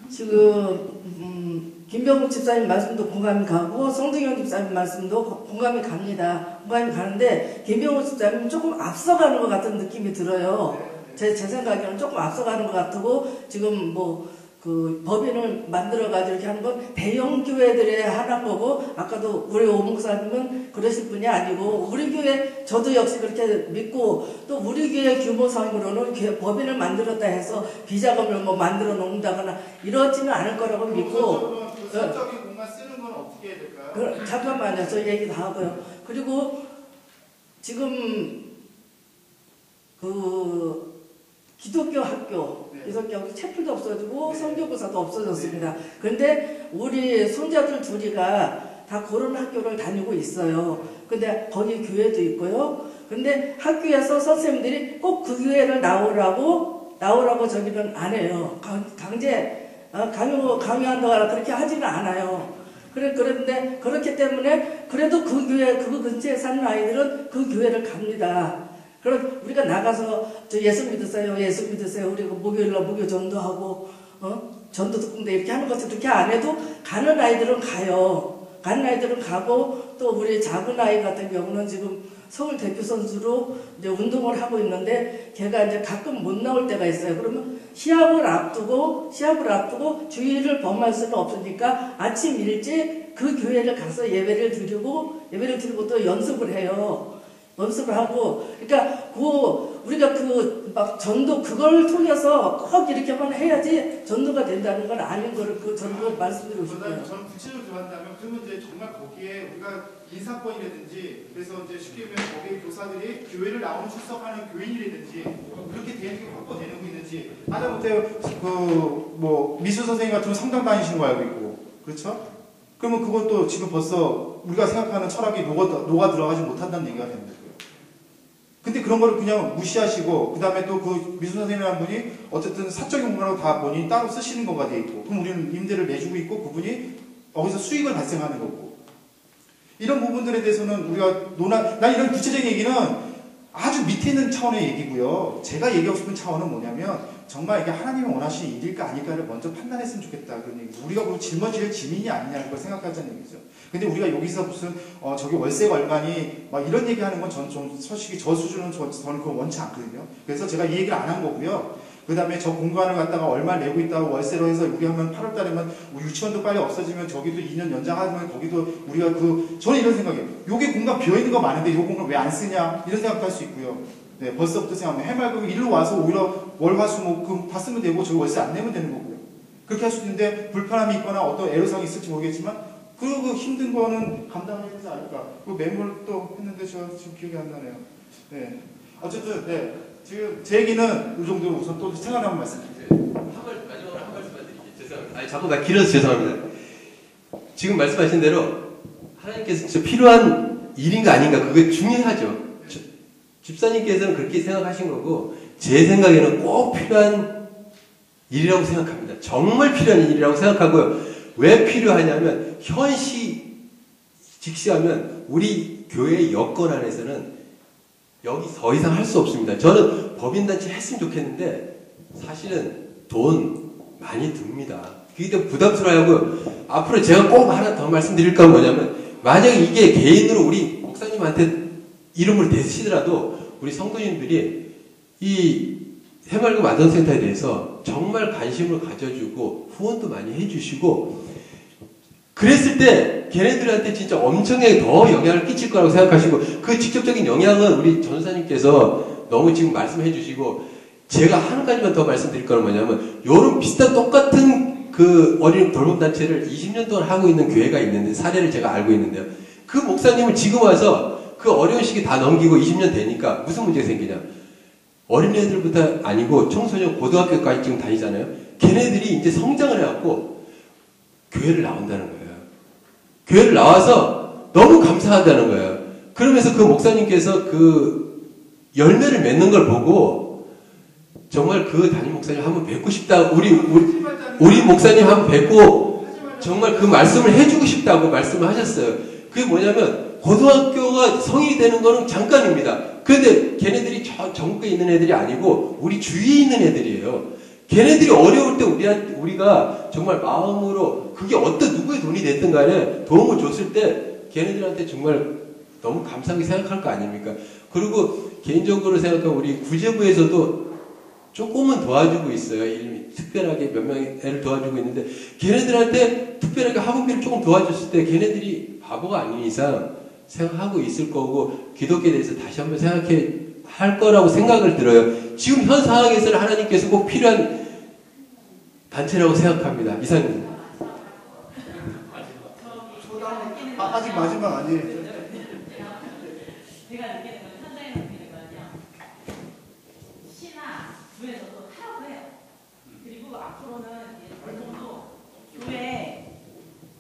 지금 김병국 집사님 말씀도 공감이 가고 성등영 집사님 말씀도 공감이 갑니다. 공감이 가는데 김병국 집사님 조금 앞서가는 것 같은 느낌이 들어요. 제 생각에는 조금 앞서가는 것 같고 지금 그 법인을 만들어가지고 이렇게 하는 건 대형 교회들의 하는 거고 아까도 우리 오 목사님은 그러실 분이 아니고 우리 교회 저도 역시 그렇게 믿고 또 우리 교회 규모상으로는 법인을 만들었다 해서 비자금을 만들어 놓는다거나 이러지는 않을 거라고 믿고 그 사적인 공간 쓰는 건 어떻게 해야 될까요? 잠깐만요. 저 얘기 다 하고요. 그리고 지금 그 기독교 학교 기독교 채플도 없어지고 성교구사도 없어졌습니다. 그런데 우리 손자들 둘이가 다 그런 학교를 다니고 있어요. 근데 거기 교회도 있고요. 근데 학교에서 선생님들이 꼭 그 교회를 나오라고 저기는 안 해요. 강요한다거나 그렇게 하지는 않아요. 그런데 그렇기 때문에 그래도 그 교회 그 근처에 사는 아이들은 그 교회를 갑니다. 그럼 우리가 나가서 저 예수 믿으세요, 우리 목요일날 목요 전도하고 전도 특공대 이렇게 하는 것을 그렇게 안 해도 가는 아이들은 가요. 가는 아이들은 가고 또 우리 작은 아이 같은 경우는 지금 서울 대표 선수로 이제 운동을 하고 있는데 걔가 이제 가끔 못 나올 때가 있어요. 그러면 시합을 앞두고 주일을 범할 수는 없으니까 아침 일찍 그 교회를 가서 예배를 드리고 또 연습을 해요. 연습을 하고, 그러니까 우리가 막 전도 그걸 통해서 꼭 이렇게만 해야지 전도가 된다는 건 아닌 거를 전도 말씀드리고 싶어요. 저는 구체적으로 들어간다면 그러면 이제 정말 거기에 우리가 인사권이라든지 그래서 이제 쉽게 보면 거기에 교사들이 교회를 나오는 출석하는 교인이라든지 그렇게 되는 게 확보되는 거 있는지 하다못해 미술 선생님 같은 성당 다니시는 거 알고 있고 그렇죠? 그러면 그것도 지금 벌써 우리가 생각하는 철학이 녹아 들어가지 못한다는 얘기가 되는 거예요. 근데 그런 거를 그냥 무시하시고 그 다음에 또 그 미술 선생님 한 분이 어쨌든 사적인 공간으로 다 본인이 따로 쓰시는 거가 돼 있고 그럼 우리는 임대를 내주고 있고 그분이 거기서 수익을 발생하는 거고 이런 부분들에 대해서는 우리가 난 이런 구체적인 얘기는 아주 밑에 있는 차원의 얘기고요. 제가 얘기하고 싶은 차원은 뭐냐면 정말 이게 하나님이 원하시는 일일까 아닐까를 먼저 판단했으면 좋겠다 그런 얘기죠. 우리가 그 짊어질 짐인이 아니냐는 걸 생각하자는 얘기죠. 근데 우리가 여기서 무슨 저기 월세가 얼마니 막 이런 얘기하는 건 저는 좀 솔직히 저 수준은 저는 그거 원치 않거든요. 그래서 제가 이 얘기를 안 한 거고요. 그 다음에 저 공간을 갖다가 얼마 내고 있다고 월세로 해서 우리 하면 8월 달에면 유치원도 빨리 없어지면 저기도 2년 연장하면 거기도 우리가 저는 이런 생각이에요. 여기 공간 비어있는 거 많은데 이 공간 왜 안 쓰냐 이런 생각도 할 수 있고요. 네, 벌써부터 생각하면 해맑으면 일로 와서 오히려 월화수목금 다 쓰면 되고 저희 월세 안 내면 되는 거고요. 그렇게 할 수도 있는데 불편함이 있거나 어떤 애로사항이 있을지 모르겠지만 그 힘든 거는 감당해야 되지 않을까. 그 매물 또 했는데 저 지금 기억이 안 나네요. 네. 어쨌든 네. 지금 제 얘기는 이 정도로 우선 또 생각나면 말씀드릴게요. 마지막으로 한 말씀만 드릴게요. 죄송합니다. 아니 자꾸 나 길어서 죄송합니다. 지금 말씀하신 대로 하나님께서 진짜 필요한 일인가 아닌가 그게 중요하죠. 집사님께서는 그렇게 생각하신 거고 제 생각에는 꼭 필요한 일이라고 생각합니다. 정말 필요한 일이라고 생각하고요. 왜 필요하냐면 현시 직시하면 우리 교회의 여건 안에서는 여기 더 이상 할 수 없습니다. 저는 법인단체 했으면 좋겠는데 사실은 돈 많이 듭니다. 그게 좀 부담스러워하고 앞으로 제가 꼭 하나 더 말씀드릴 건 뭐냐면 만약에 이게 개인으로 우리 목사님한테 이름을 대시더라도 우리 성도님들이 이 새마을금 아동센터에 대해서 정말 관심을 가져주고 후원도 많이 해주시고 그랬을 때 걔네들한테 진짜 엄청나게 더 영향을 끼칠 거라고 생각하시고 그 직접적인 영향은 우리 전사님께서 너무 지금 말씀해 주시고 제가 한 가지만 더 말씀드릴 거는 뭐냐면 요런 비슷한 똑같은 그 어린이 돌봄단체를 20년 동안 하고 있는 교회가 있는데 사례를 제가 알고 있는데요. 그 목사님은 지금 와서 그 어려운 시기 다 넘기고 20년 되니까 무슨 문제가 생기냐. 어린애들부터 아니고 청소년 고등학교까지 지금 다니잖아요. 걔네들이 이제 성장을 해갖고 교회를 나온다는 거예요. 교회를 나와서 너무 감사하다는 거예요. 그러면서 그 목사님께서 그 열매를 맺는 걸 보고 정말 그 담임 목사님 한번 뵙고 싶다. 우리 목사님 한번 뵙고 정말 그 말씀을 해주고 싶다고 말씀을 하셨어요. 그게 뭐냐면 고등학교가 성인이 되는 거는 잠깐입니다. 그런데 걔네들이 저 전국에 있는 애들이 아니고 우리 주위에 있는 애들이에요. 걔네들이 어려울 때 우리가 정말 마음으로 그게 어떤 누구의 돈이 됐든 간에 도움을 줬을 때 걔네들한테 정말 너무 감사하게 생각할 거 아닙니까? 그리고 개인적으로 생각하면 우리 구제부에서도 조금은 도와주고 있어요. 특별하게 몇 명의 애를 도와주고 있는데 걔네들한테 특별하게 학원비를 조금 도와줬을 때 걔네들이 바보가 아닌 이상 생각하고 있을 거고 기독교에 대해서 다시 한번 생각해 할 거라고 생각을 들어요. 지금 현 상황에서는 하나님께서 꼭 필요한 단체라고 생각합니다. 이사님. 아직 마지막 아니에요. 제가 느끼는 건 현장에 느끼는 거는요. 시나 구에서도 하라고 해요. 그리고 앞으로는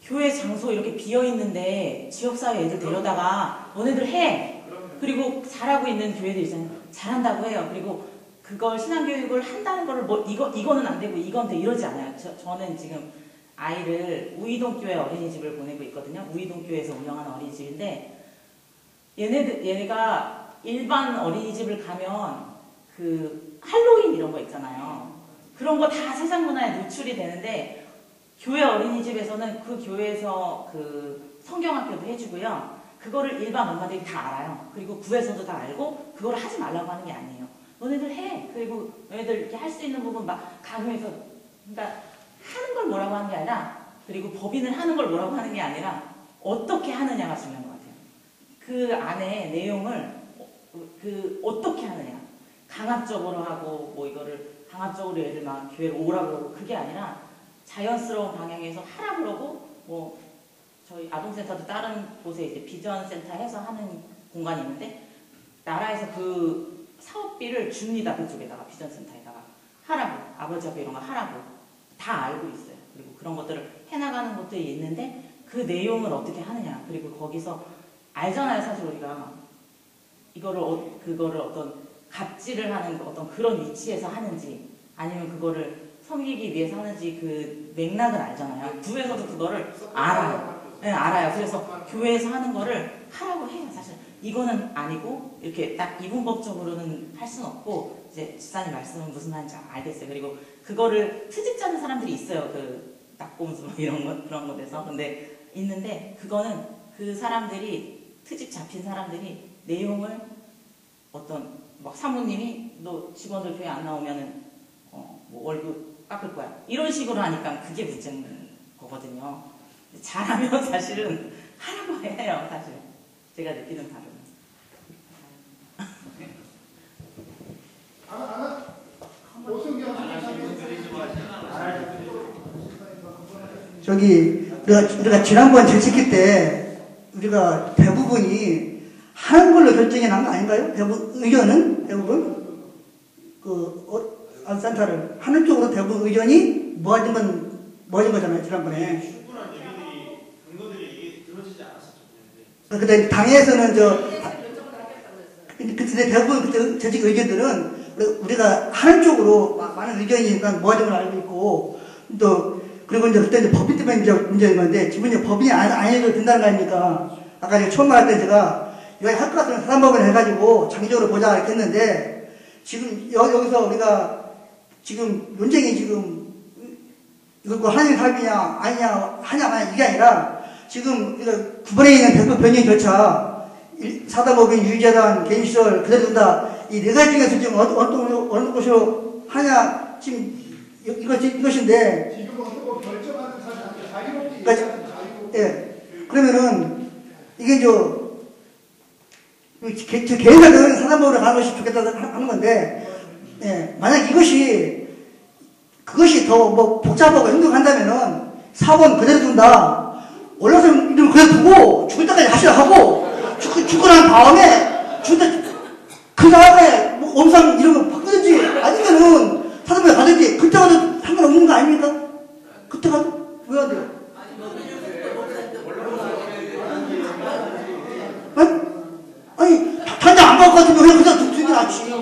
교회 장소 이렇게 비어 있는데 지역사회 애들 데려다가 너네들 해. 그리고 잘하고 있는 교회들 있잖아요. 잘한다고 해요. 그리고 그걸 신앙교육을 한다는 거를 뭐 이거는 안 되고 이건 돼 이러지 않아요. 저는 지금 아이를 우이동교회 어린이집을 보내고 있거든요. 우이동교회에서 운영하는 어린이집인데 얘네가 일반 어린이집을 가면 그 할로윈 이런 거 있잖아요. 그런 거 다 세상 문화에 노출이 되는데 교회 어린이집에서는 그 교회에서 그 성경학교도 해주고요. 그거를 일반 엄마들이 다 알아요. 그리고 구에서도 다 알고 그걸 하지 말라고 하는 게 아니에요. 너네들 해. 그리고 너네들 이렇게 할 수 있는 부분 막 강요해서 그러니까 하는 걸 뭐라고 하는 게 아니라 그리고 법인을 하는 걸 뭐라고 하는 게 아니라 어떻게 하느냐가 중요한 것 같아요. 그 안에 내용을 그 어떻게 하느냐. 강압적으로 하고 뭐 이거를 강압적으로 애들 막 교회로 오라고 그러고 그게 아니라 자연스러운 방향에서 하라 그러고 뭐 저희 아동센터도 다른 곳에 이제 비전센터 해서 하는 공간이 있는데 나라에서 그 사업비를 줍니다. 그쪽에다가 비전센터에다가 하라고 아버지하고 이런 거 하라고 다 알고 있어요. 그리고 그런 것들을 해나가는 것들이 있는데 그 내용을 어떻게 하느냐 그리고 거기서 알잖아요. 사실 우리가 그거를 어떤 갑질을 하는 어떤 그런 위치에서 하는지 아니면 그거를 섬기기 위해서 하는지 그 맥락을 알잖아요. 구에서도 그거를 알아요. 네, 알아요. 그래서 교회에서 하는 거를 하라고 해요. 사실 이거는 아니고 이렇게 딱 이분법적으로는 할 수는 없고 이제 집사님 말씀은 무슨 말인지 알겠어요. 그리고 그거를 트집자는 사람들이 있어요. 그 낙곰수 이런 거 그런 것에서 근데 있는데 그거는 그 사람들이 트집 잡힌 사람들이 내용을 어떤 막 사모님이 너 직원들 교회 안 나오면은 뭐 월급 깎을 거야 이런 식으로 하니까 그게 문제인 거거든요. 잘하면 사실은 하라고 해요. 사실 제가 느끼는 바로는. 하나? 뭐 저기 우리가 지난번 재직기 때 우리가 대부분이 하는 걸로 결정이 난 거 아닌가요? 의견은 대부분 센터를 하는 쪽으로 대부분 의견이 모아진 거잖아요. 지난번에. 충분한 근거들이 들어지지 않았었죠. 근데 당에서는 근데 대부분 그때 재직 의견들은 우리가 하는 쪽으로 많은 의견이 모아진 걸 알고 있고, 또 그리고 이제 그때 법인 때문에 문제인 건데, 지금 이제 법인이 안 해도 된다는 거 아닙니까? 아까 제가 처음 말할 때 제가 이거 할 것 같으면 사단법을 해가지고 장기적으로 보자 이렇게 했는데, 지금 여기서 우리가 지금 논쟁이 지금 이거 한일 사업이냐 아니냐 하냐 마냐 이게 아니라, 지금 우리가 9번에 있는 대표 변경 절차, 사단법인 유재단 개인시설 그대로 둔다, 이 네 가지 중에서 지금 어느 곳으로 하냐, 지금 이것인데. 지금 어느 거 결정하는 사실 자유롭게 그러니까, 얘기하는 자유롭게. 예. 그러면은 이게 개인사들은 사단법으로 가는 것이 좋겠다 하는 건데, 예. 만약 그것이 더 뭐 복잡하고 행동한다면은 사원 그대로 둔다, 올라서 이름 그대로 두고 죽을 때까지 하시라 하고, 죽고 난 다음에 그 다음에 뭐 엄상 이런 거 바꾸든지 아니면은 사단법에 가든지, 그때 가도 상관없는 거 아닙니까? 그때 가도 왜 안 돼요? 아니 단장 안 받을 것 같으면 그냥 두는 게 낫지.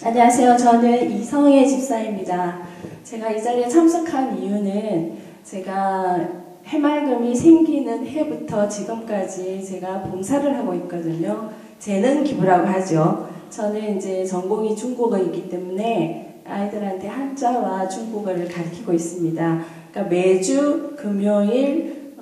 안녕하세요. 저는 이성애 집사입니다. 제가 이 자리에 참석한 이유는 제가 해맑음이 생기는 해부터 지금까지 제가 봉사를 하고 있거든요. 재능 기부라고 하죠. 저는 이제 전공이 중국어이기 때문에 아이들한테 한자와 중국어를 가르치고 있습니다. 그러니까 매주 금요일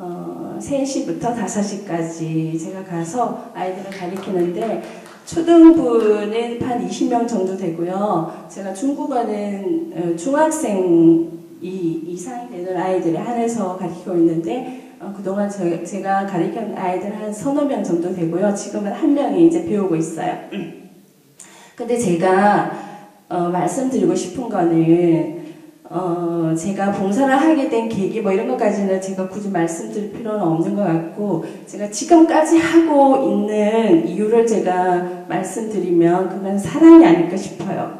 3시부터 5시까지 제가 가서 아이들을 가르치는데, 초등부는 한 20명 정도 되고요. 제가 중국어는 중학생 이상이 되는 아이들에 한해서 가르치고 있는데, 그동안 제가 가르친 아이들 한 서너 명 정도 되고요. 지금은 1명이 이제 배우고 있어요. 근데 제가 말씀드리고 싶은 거는, 제가 봉사를 하게 된 계기 뭐 이런 것까지는 제가 굳이 말씀드릴 필요는 없는 것 같고, 제가 지금까지 하고 있는 이유를 제가 말씀드리면 그건 사랑이 아닐까 싶어요.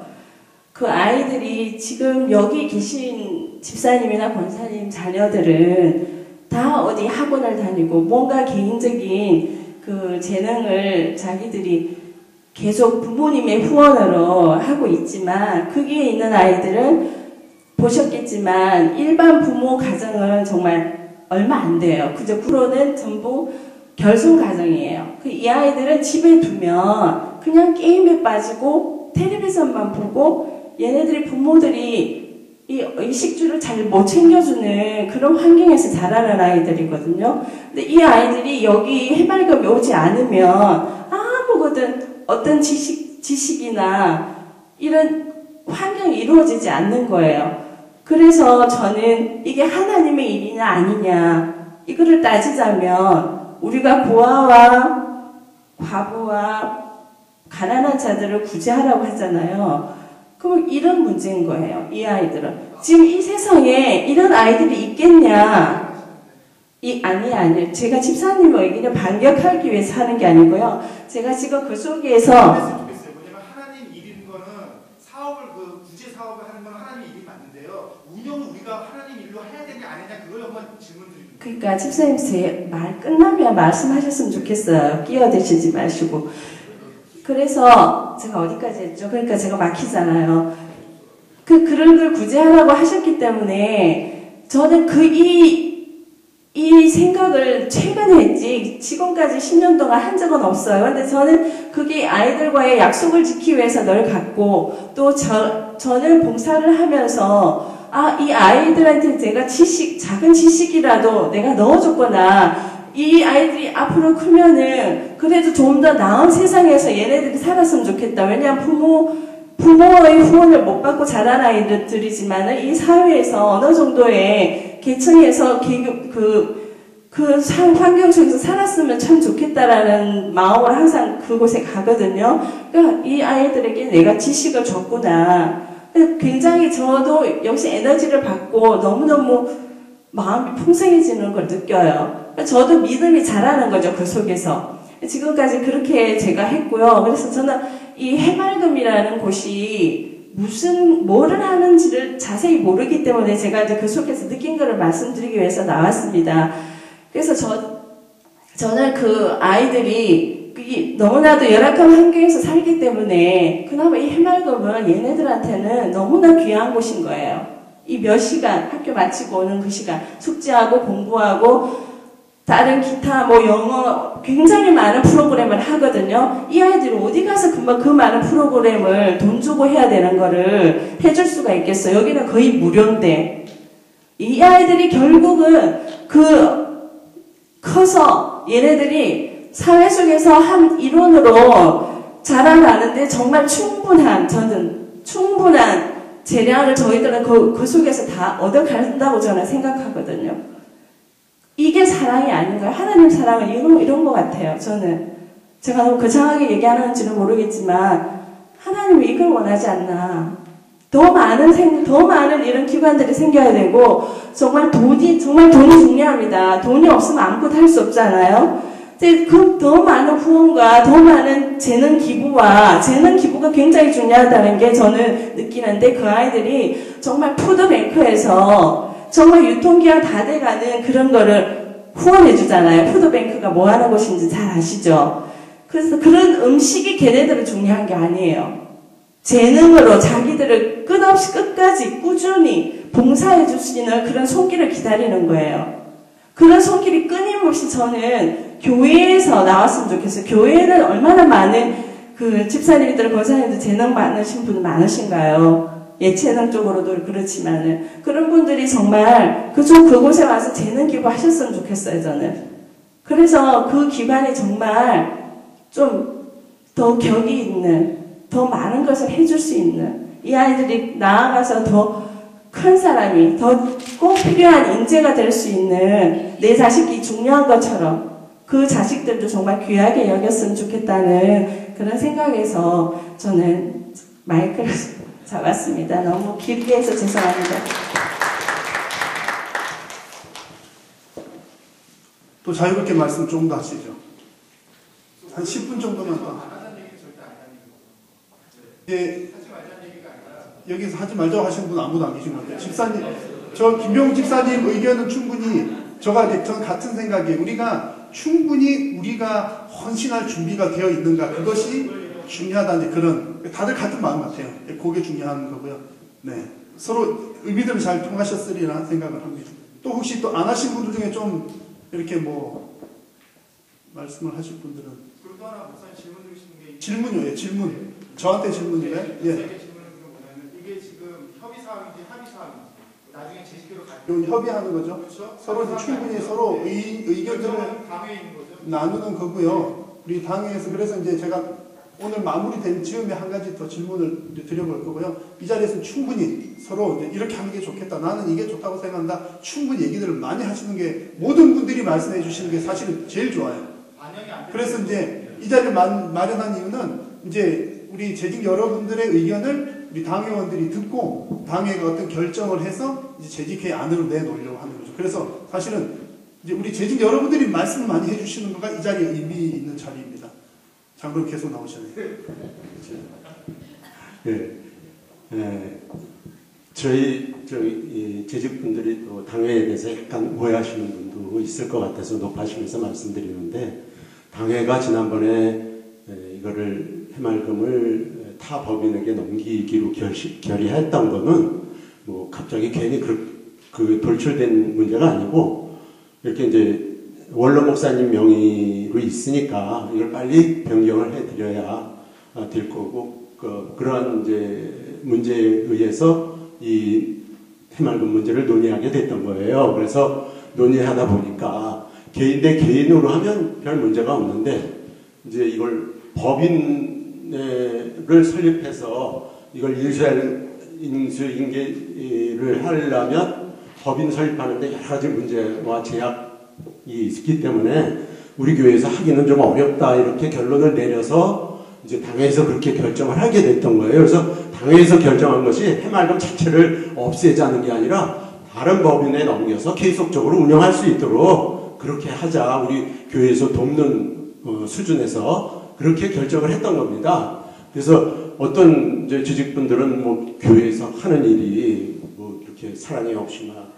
그 아이들이 지금 여기 계신 집사님이나 권사님 자녀들은 다 어디 학원을 다니고 뭔가 개인적인 그 재능을 자기들이 계속 부모님의 후원으로 하고 있지만, 거기에 있는 아이들은 보셨겠지만 일반 부모 가정은 정말 얼마 안 돼요. 그저 부로는 전부 결손 가정이에요. 이 아이들은 집에 두면 그냥 게임에 빠지고 텔레비전만 보고, 얘네들이 부모들이 이 식주를 잘 못 챙겨주는 그런 환경에서 자라는 아이들이거든요. 근데 이 아이들이 여기 해맑음이 오지 않으면 아무거든 어떤 지식이나 이런 환경이 이루어지지 않는 거예요. 그래서 저는 이게 하나님의 일이냐 아니냐 이거를 따지자면, 우리가 고아와 과부와 가난한 자들을 구제하라고 하잖아요. 그럼 이런 문제인 거예요. 이 아이들은 지금 이 세상에 이런 아이들이 있겠냐? 아니 제가 집사님의 의견을 반격하기 위해서 하는 게 아니고요. 제가 지금 그 속에서 구제 사업을 하는 건 하나님 일이 맞는데요. 운영은 우리가 하나님 일로 해야 되냐 안 해야 그걸 한번 질문 드립니다. 그러니까 집사님 제 말 끝나면 말씀하셨으면 좋겠어요. 끼어드시지 마시고. 그래서 제가 어디까지 했죠? 그러니까 제가 막히잖아요. 그런 걸 구제하라고 하셨기 때문에 저는 이 생각을 최근에 했지 지금까지 10년 동안 한 적은 없어요. 근데 저는 그게 아이들과의 약속을 지키기 위해서 늘 갖고, 또 저는 봉사를 하면서 이 아이들한테 내가 작은 지식이라도 내가 넣어줬거나 이 아이들이 앞으로 크면은 그래도 좀 더 나은 세상에서 얘네들이 살았으면 좋겠다. 왜냐하면 부모의 후원을 못 받고 자란 아이들이지만은 이 사회에서 어느 정도의 계층에서 환경 속에서 살았으면 참 좋겠다라는 마음으로 항상 그곳에 가거든요. 그러니까 이 아이들에게 내가 지식을 줬구나. 굉장히 저도 역시 에너지를 받고 너무너무 마음이 풍성해지는 걸 느껴요. 저도 믿음이 자라는 거죠, 그 속에서. 지금까지 그렇게 제가 했고요. 그래서 저는 이 해맑음이라는 곳이 뭐를 하는지를 자세히 모르기 때문에 제가 이제 그 속에서 느낀 거를 말씀드리기 위해서 나왔습니다. 그래서 저는 그 아이들이 너무나도 열악한 환경에서 살기 때문에 그나마 이 해맑음은 얘네들한테는 너무나 귀한 곳인 거예요. 이 몇 시간 학교 마치고 오는 그 시간 숙제하고 공부하고 다른 기타 영어 굉장히 많은 프로그램을 하거든요. 이 아이들이 어디 가서 그 많은 프로그램을 돈 주고 해야 되는 거를 해줄 수가 있겠어요. 여기는 거의 무료인데 이 아이들이 결국은 커서 얘네들이 사회 속에서 한 일원으로 자라나는데 정말 충분한 재량을 저희들은 그 속에서 다 얻어간다고 저는 생각하거든요. 이게 사랑이 아닌가요? 하나님 사랑은 이런 것 같아요. 저는 제가 너무 거창하게 얘기하는지는 모르겠지만 하나님은 이걸 원하지 않나. 더 많은 이런 기관들이 생겨야 되고 정말 돈이 중요합니다. 돈이 없으면 아무것도 할 수 없잖아요. 더 많은 후원과 더 많은 재능 기부가 굉장히 중요하다는 게 저는 느끼는데 그 아이들이 정말 푸드뱅크에서 정말 유통기한 다 돼가는 그런 거를 후원해 주잖아요. 푸드뱅크가 뭐 하는 곳인지 잘 아시죠? 그래서 그런 음식이 걔네들은 중요한 게 아니에요. 재능으로 자기들을 끝까지 꾸준히 봉사해 주시는 그런 손길을 기다리는 거예요. 그런 손길이 끊임없이 저는 교회에서 나왔으면 좋겠어요. 교회는 얼마나 많은 집사님들, 권사님들 재능 많으신 분 많으신가요? 예체능 쪽으로도 그렇지만은 그런 분들이 정말 그곳에 와서 재능 기부하셨으면 좋겠어요, 저는. 그래서 그 기관이 정말 좀 더 격이 있는, 더 많은 것을 해줄 수 있는 이 아이들이 나아가서 더 큰 사람이, 더 꼭 필요한 인재가 될 수 있는 내 자식이 중요한 것처럼 그 자식들도 정말 귀하게 여겼으면 좋겠다는 그런 생각에서 저는 마이크를 잡았습니다. 너무 길게 해서 죄송합니다. 또 자유롭게 말씀 조금 더 하시죠. 한 10분 정도만 더. 예, 여기서 하지 말자고 하시는 분 아무도 안 계신 것 같아요. 집사님, 김병욱 집사님 의견은 충분히 저는 같은 생각이에요. 우리가 헌신할 준비가 되어 있는가, 그것이 중요하다는 그런, 다들 같은 마음 같아요. 그게 중요한 거고요. 네, 서로 의미들은 잘 통하셨으리라 생각을 합니다. 또 혹시 또 안 하신 분들 중에 좀 이렇게 말씀을 하실 분들은? 그리고 또 하나 목사님 질문 주시는 게 질문이요. 예, 질문. 저한테 질문이래. 예. 질문을 보면 이게 지금 협의 사항인지 합의 사항인지 나중에 제시표로 협의하는 거죠. 그렇죠? 서로 충분히 서로 의견들을 당에 있는 거죠. 나누는 거고요. 우리 당에서 그래서 이제 제가 오늘 마무리된 즈음에 한 가지 더 질문을 드려볼 거고요. 이 자리에서 충분히 서로 이제 이렇게 하는 게 좋겠다. 나는 이게 좋다고 생각한다. 충분히 얘기들을 많이 하시는 게 모든 분들이 말씀해 주시는 게 사실은 제일 좋아요. 그래서 이제 이 자리를 마련한 이유는 이제 우리 재직 여러분들의 의견을 우리 당회원들이 듣고 당회가 어떤 결정을 해서 이제 재직회 안으로 내놓으려고 하는 거죠. 그래서 사실은 이제 우리 재직 여러분들이 말씀을 많이 해주시는 거가 이 자리에 의미 있는 자리입니다. 장로님 계속 나오시네요. 네. 저희 재직분들이 또 당회에 대해서 약간 오해하시는 분도 있을 것 같아서 높아지면서 말씀드리는데, 당회가 지난번에 이거를 해맑음을 타 법인에게 넘기기로 결의했던 거는 갑자기 괜히 그 돌출된 문제가 아니고, 이렇게 이제 원로 목사님 명의로 있으니까 이걸 빨리 변경을 해드려야 될 거고, 그러한 이제 문제에 의해서 이 해맑음 문제를 논의하게 됐던 거예요. 그래서 논의하다 보니까 개인 대 개인으로 하면 별 문제가 없는데 이제 이걸 법인을 설립해서 이걸 인수인계를 하려면 법인 설립하는데 여러 가지 문제와 제약이 있기 때문에 우리 교회에서 하기는 좀 어렵다 이렇게 결론을 내려서 이제 당회에서 그렇게 결정을 하게 됐던 거예요. 그래서 당회에서 결정한 것이 해맑음 자체를 없애자는 게 아니라 다른 법인에 넘겨서 계속적으로 운영할 수 있도록 그렇게 하자. 우리 교회에서 돕는 수준에서 그렇게 결정을 했던 겁니다. 그래서 어떤 이제 지직분들은 뭐 교회에서 하는 일이 뭐 이렇게 사랑이 없이 막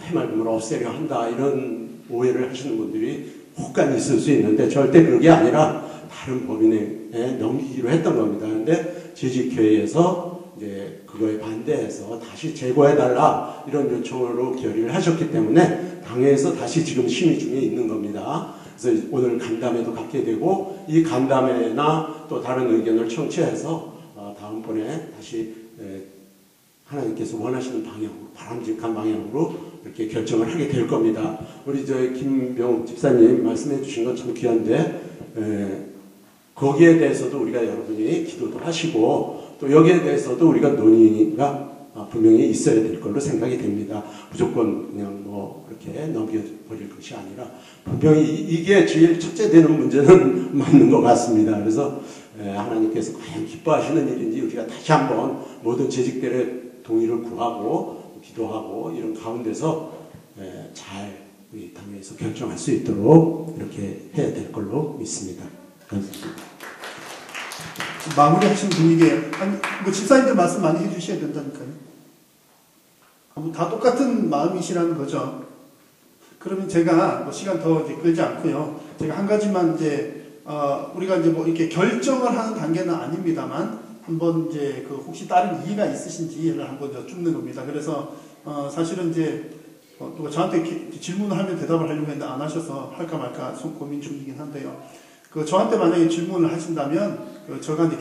해맑음을 없애려 한다 이런 오해를 하시는 분들이 혹간 있을 수 있는데 절대 그게 아니라 다른 법인에 넘기기로 했던 겁니다. 근데 재직회의에서 이제 그거에 반대해서 다시 제거해달라 이런 요청으로 결의를 하셨기 때문에 당회에서 다시 지금 심의 중에 있는 겁니다. 그래서 오늘 간담회도 갖게 되고 이 간담회나 또 다른 의견을 청취해서 다음번에 다시 하나님께서 원하시는 방향으로 바람직한 방향으로 이렇게 결정을 하게 될 겁니다. 우리 김병 집사님 말씀해 주신 건 참 귀한데 거기에 대해서도 우리가 여러분이 기도도 하시고 또 여기에 대해서도 우리가 논의가 분명히 있어야 될 걸로 생각이 됩니다. 무조건 그냥 뭐 이렇게 넘겨버릴 것이 아니라 분명히 이게 제일 첫째 되는 문제는 맞는 것 같습니다. 그래서 하나님께서 과연 기뻐하시는 일인지 우리가 다시 한번 모든 재직들의 동의를 구하고 기도하고 이런 가운데서 잘 우리 당회에서 결정할 수 있도록 이렇게 해야 될 걸로 믿습니다. 감사합니다. 마무리하시는 분위기에 아니 뭐 집사님들 말씀 많이 해주셔야 된다니까요. 다 똑같은 마음이시라는 거죠. 그러면 제가 뭐 시간 더 이제 끌지 않고요. 제가 한 가지만 이제 우리가 이제 뭐 이렇게 결정을 하는 단계는 아닙니다만 한번 이제 그 혹시 다른 이의가 있으신지를 한번 여쭙는 겁니다. 그래서 사실은 이제 누가 저한테 질문을 하면 대답을 하려고 했는데 안 하셔서 할까 말까 고민 중이긴 한데요. 그 저한테 만약에 질문을 하신다면 제가 이제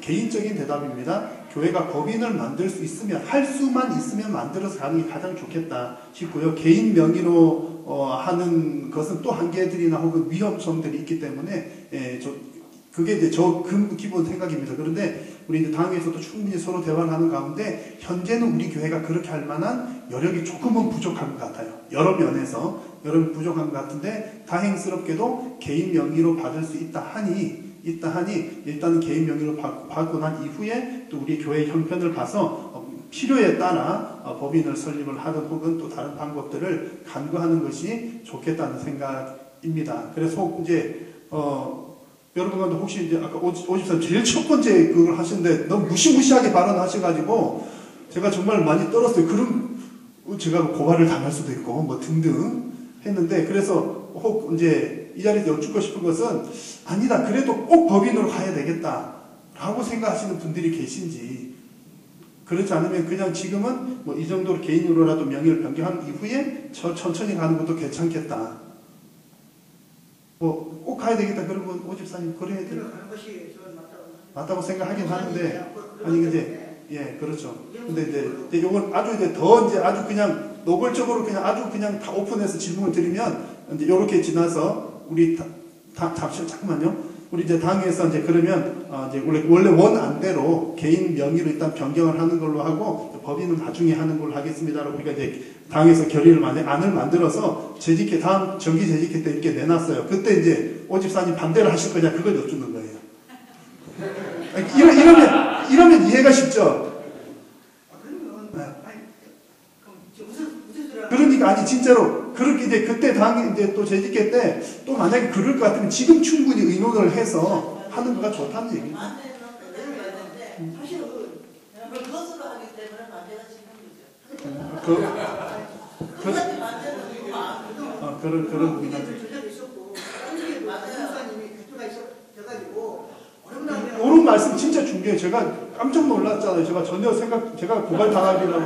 개인적인 대답입니다. 교회가 법인을 만들 수 있으면 할 수만 있으면 만들어서 가는 게 가장 좋겠다 싶고요. 개인 명의로 하는 것은 또 한계들이나 혹은 위험성들이 있기 때문에 그게 이제 저 기본 생각입니다. 그런데 우리 이제 당에서도 충분히 서로 대화를 하는 가운데 현재는 우리 교회가 그렇게 할 만한 여력이 조금은 부족한 것 같아요. 여러 면에서 부족한 것 같은데 다행스럽게도 개인 명의로 받을 수 있다 하니 일단은 개인 명의로 받고 난 이후에 또 우리 교회 형편을 봐서 필요에 따라 법인을 설립을 하든 혹은 또 다른 방법들을 간구하는 것이 좋겠다는 생각입니다. 그래서 이제 여러분들도 혹시 이제 아까 오집사님 제일 첫 번째 그걸 하시는데 너무 무시무시하게 발언하셔가지고 제가 정말 많이 떨었어요. 그럼 제가 고발을 당할 수도 있고 뭐 등등 했는데 그래서 혹 이제 이 자리에서 여쭙고 싶은 것은 아니다. 그래도 꼭 법인으로 가야 되겠다라고 생각하시는 분들이 계신지 그렇지 않으면 그냥 지금은 뭐 이 정도로 개인으로라도 명의를 변경한 이후에 천천히 가는 것도 괜찮겠다. 뭐 꼭 가야 되겠다. 그러면 오집사님 그래야 돼. 맞다고 생각하긴 하는데 아니 이제 예 그렇죠. 근데 이제 요건 아주 이제 더 이제 아주 그냥 노골적으로 그냥 아주 그냥 다 오픈해서 질문을 드리면 이제 요렇게 지나서 우리 잠깐만요. 우리 이제 당에서 이제 그러면 이제 원래 원안대로 개인 명의로 일단 변경을 하는 걸로 하고 법인은 나중에 하는 걸로 하겠습니다라고 우리가 이제 당에서 결의를 안을 만들어서 재직회 다음 정기 재직회 때 이렇게 내놨어요. 그때 이제 오집사님 반대를 하실 거냐 그걸 여쭙는 거예요. 이러면 이해가 쉽죠. 그러니까 아니 진짜로 그렇게 이제 그때 당이 이제 또 재직회 때 또 만약에 그럴 것 같으면 지금 충분히 의논을 해서 하는 거가 좋다는 얘기죠. 사실은 그것으로 하기 때문에 만재가 지는 거죠. 그런 부분이 옳은 말씀 진짜 중요해요. 제가 깜짝 놀랐잖아요. 제가 고발 당하기라고.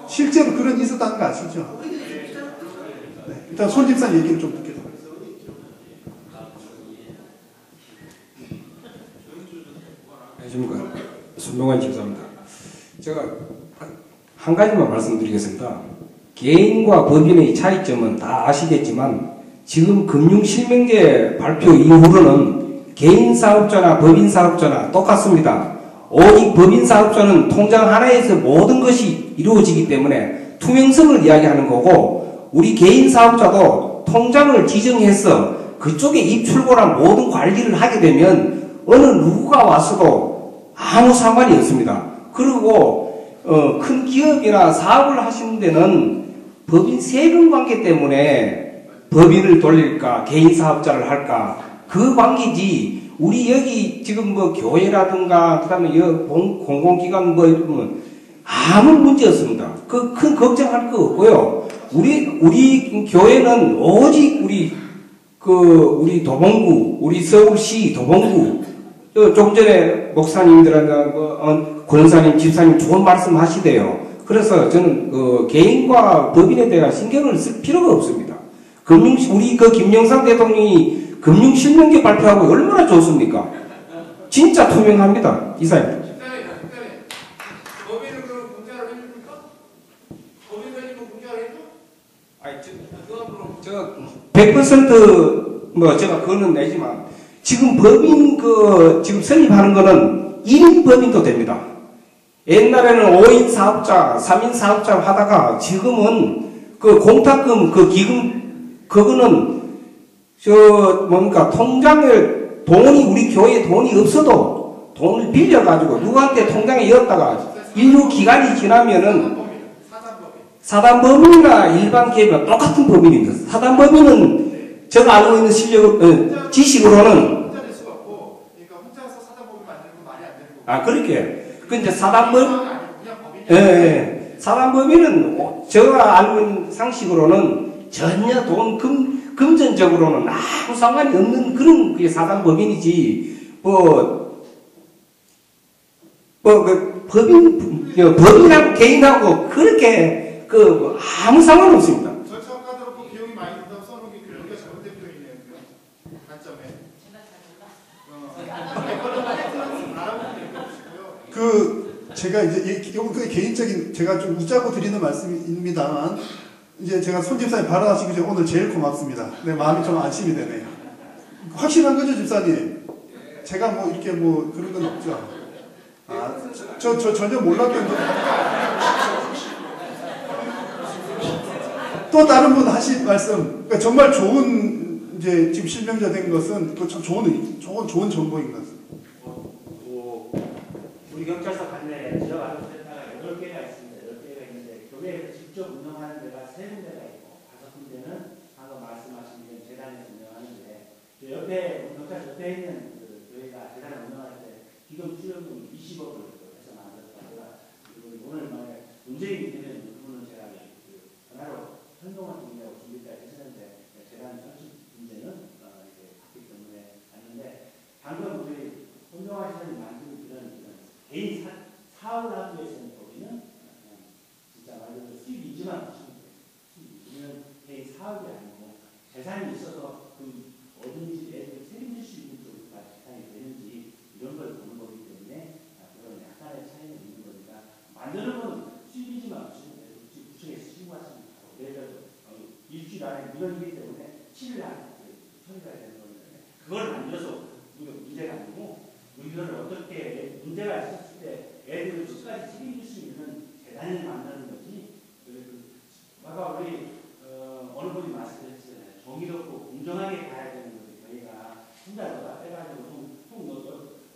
실제로 그런 일이 있었다는 거 아시죠? 네, 일단 손 집사 얘기를 좀 듣겠습니다. 안녕하십니까. 손동환 집사입니다. 제가 한 가지만 말씀드리겠습니다. 개인과 법인의 차이점은 다 아시겠지만 지금 금융실명제 발표 이후로는 개인 사업자나 법인 사업자나 똑같습니다. 오직 법인 사업자는 통장 하나에서 모든 것이 이루어지기 때문에 투명성을 이야기하는 거고, 우리 개인 사업자도 통장을 지정해서 그쪽에 입출고랑 모든 관리를 하게 되면 어느 누구가 왔어도 아무 상관이 없습니다. 그리고 큰 기업이나 사업을 하시는 데는 법인 세금 관계 때문에 법인을 돌릴까 개인 사업자를 할까 그 관계지, 우리 여기 지금 뭐 교회라든가 그다음에 공공기관 뭐 이러면 아무 문제 없습니다. 그 큰 걱정할 거 없고요. 우리 교회는 오직 우리 도봉구, 우리 서울시 도봉구, 조금 전에 목사님들한테 권사님, 집사님 좋은 말씀 하시대요. 그래서 저는 개인과 법인에 대한 신경을 쓸 필요가 없습니다. 우리 김영삼 대통령이 금융실명제 발표하고 얼마나 좋습니까? 진짜 투명합니다. 이사님. 법인은 그럼 공개를 해줍니까? 법인 가지고 공개를 해줘? 아니, 제가 100% 뭐 제가 그거는 내지만 지금 법인 지금 설립하는 거는 1인 법인도 됩니다. 옛날에는 5인 사업자, 3인 사업자 하다가 지금은 그 공탁금, 그 기금, 그거는 통장에 우리 교회에 돈이 없어도 돈을 빌려가지고 누구한테 통장에 넣었다가 인류 기간이 지나면은 사단법인이나 일반 기업이나 똑같은 법인입니다. 사단법인은 제가 알고 있는 지식으로는 그렇게. 근데 사단법인은 제가 알고 있는 상식으로는 전혀 금전적으로는 아무 상관이 없는 그런 게 사단법인이지, 법인하고 개인하고 그렇게 아무 상관 없습니다. 절차가도 비용이 많이 든다고 써놓은 게 여기가 잘못된 표현이네요. 단점에. 제가 이제 이건 개인적인 제가 좀 웃자고 드리는 말씀입니다만, 이제 제가 손 집사님 발언하시기 전에 오늘 제일 고맙습니다. 내 마음이 좀 안심이 되네요. 확실한 거죠, 집사님? 제가 뭐 이렇게 뭐 그런 건 없죠. 저 전혀 몰랐던 거. 또 다른 분 하신 말씀, 그러니까 정말 좋은 이제 지금 실명자 된 것은 참 좋은 정보인 것 같습니다. 우리 경찰서 관내에 지역 아동센터가 8개가 있습니다. 8개가 있는데 교회에서 직접 운영하는 데가 3군데가 있고 5군데는 방금 말씀하신 재단에서 운영하는데, 옆에 경찰서 옆에 있는 교회가 재단을 운영할 때 기금 수령금 20억을 해서 만들었다가 오늘 만에 문재인 되는 부분은 제가 전화로 현동원 중이라고 준비까지 했었는데 재단 설치 문제는 이제 갔기 때문에 왔는데, 방금 우리 현동원 시장님 만든 개인 사업을 하기 위해서는 거기는 진짜 말 그대로 수입이 있지만 수입은 개인 사업이 아니고 재산이 있어서 어딘지 애들 책임질 수 있는 쪽까지 재산이 되는지 이런 걸 보는 거기 때문에 그런 약간의 차이는 있는 거니까, 만드는 건 수입이지만 구청에서 신고하시면 바로 예를 들어서 일주일 안에 무너지기 때문에 7일 안에 처리가 되는 건데, 그걸 만들어서 문제가 아니고 우리들은 어떻게 문제가 있었을 때 애들을 끝까지 책임질 수 있는 재단을 만드는 거지. 아까 우리 어느 분이 말씀하셨잖아요. 정의롭고 공정하게 가야 되는 거지. 저희가 혼자 너가 빼가지고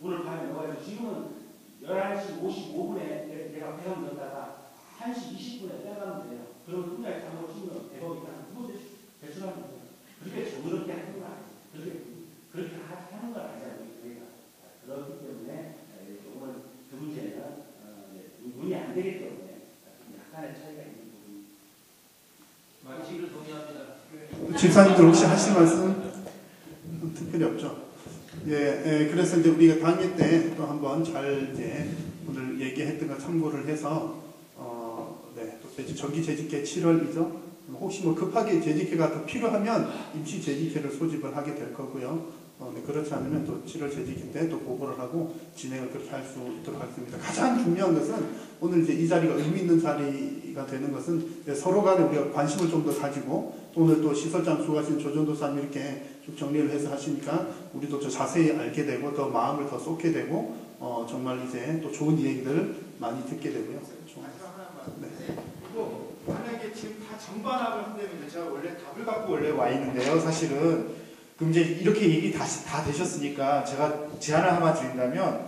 오늘 밤에 넣어가지고 지금은 11시 55분에 내가 배송 넣었다가 1시 20분에 빼가면 돼요. 그럼 혼자 잘못 치면 대법이니까 그거 대출하면 돼요. 그렇게 정의롭게 하는 건 아니에요. 그렇게 하는 건 아니잖아요. 그렇기 때문에 오늘 그 문제는 논의 안 되기 때문에 약간의 차이가 있는 부분입니다. 마치를 동의합니다. 집사님들 혹시 하실 말씀 특별히 없죠? 그래서 이제 우리가 강의 때 또 한번 잘 이제 오늘 얘기했던 거 참고를 해서 또 정기 재직회 7월이죠. 혹시 뭐 급하게 재직회가 더 필요하면 임시 재직회를 소집을 하게 될 거고요. 네, 그렇지 않으면 또 7월 재직기 때 또 보고를 하고 진행을 그렇게 할 수 있도록 하겠습니다. 가장 중요한 것은 오늘 이제 이 자리가 의미 있는 자리가 되는 것은 서로 간에 우리가 관심을 좀 더 가지고 또 오늘 또 시설장 수고하신 조전도사님 이렇게 쭉 정리를 해서 하시니까 우리도 더 자세히 알게 되고 더 마음을 더 쏟게 되고 정말 이제 또 좋은 얘기들 많이 듣게 되고요. 네. 그리고 만약에 지금 다 정반합을 한다면 제가 원래 답을 갖고 원래 와 있는데요. 사실은 그럼 이제 이렇게 얘기 다 되셨으니까 제가 제안을 하나 드린다면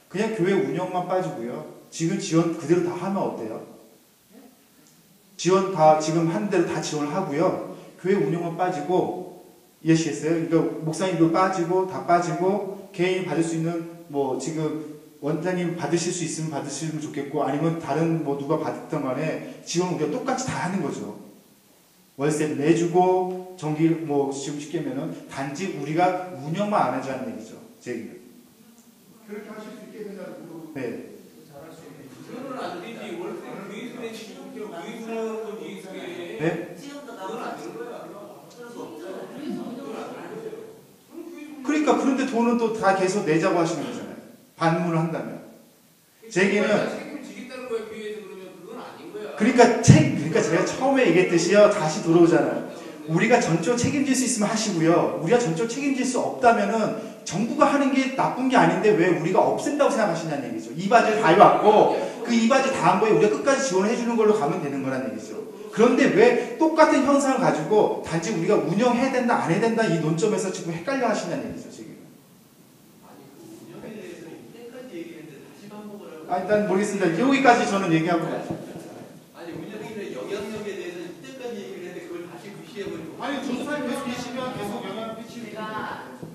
그냥 교회 운영만 빠지고요. 지금 지원 그대로 다 하면 어때요? 지원 다 지금 한 대로 다 지원을 하고요. 교회 운영만 빠지고 이해하시겠어요? 그러니까 목사님도 빠지고 다 빠지고 개인이 받을 수 있는 뭐 지금 원장님 받으실 수 있으면 받으시면 좋겠고 아니면 다른 뭐 누가 받았던 간에 지원 우리가 똑같이 다 하는 거죠. 월세 내주고 전기 뭐 지금 쉽게 하면은 단지 우리가 운영만 안 하자는 얘기죠. 제 얘기는. 그렇게 하실 수 있겠느냐고. 네. 그거는 안 되지. 월세 교회에서 내시고 교회에서 거기 그게. 네? 그건 안 되는 거야. 그러니까 그런데 돈은 또 다 계속 내자고 하시는 거잖아요. 반문을 한다면. 제 얘기는 책임을 지겠다는 거야 교회에서 그러면 그건 아닌 거야. 그러니까 제가 처음에 얘기했듯이요. 다시 돌아오잖아요. 우리가 전적으로 책임질 수 있으면 하시고요. 우리가 전적으로 책임질 수 없다면은 정부가 하는 게 나쁜 게 아닌데 왜 우리가 없앤다고 생각하시냐는 얘기죠. 이바지를 다 해왔고 그 이바지 다 한 거에 우리가 끝까지 지원을 해주는 걸로 가면 되는 거란 얘기죠. 그런데 왜 똑같은 현상을 가지고 단지 우리가 운영해야 된다 안 해야 된다 이 논점에서 지금 헷갈려 하시냐는 얘기죠. 지금. 운영에 대해서 이때까지 얘기했는데 다시 반복을 하고. 아니 난 모르겠습니다. 여기까지 저는 얘기하고 아니 운영의 영향력에 대해서 이때까지 얘기를 했는데 그걸 다시 무시해버리고. 아니 조사님 계속 계시면 계속 영향 끼치는 제가 아는 건요.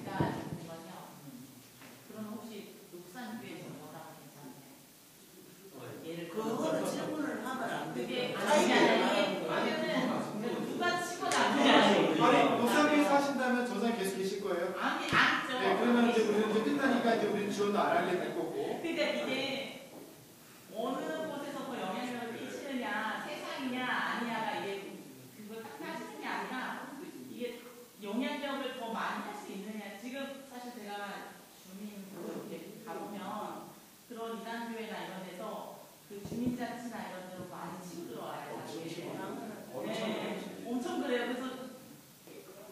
그럼 혹시 녹산교에서 뭐라고 괜찮아요? 예를 그거는 질문을 하면 안 그게 되고. 아니면은 누가 치고 나면 아니 목사님이 하신다면 조사님 계속 계실 거예요? 아니죠. 네, 그러면 이제 우리는 이제 끝나니까 이제 우리는 지원도 안 하게 될 거고. 그러니까 이게 어느 곳에서 더 영향력을 끼치느냐, 세상이냐 아니냐가 이게 그걸 따지는 게 아니라 이게 영향력을 더 많이 할 수 있느냐. 지금 사실 제가 주민 이렇게 가보면 그런 이단교회나 이런 데서 그 주민자치나 이런 데로 많이 치고 들어와요. 네, 엄청 그래요. 그래서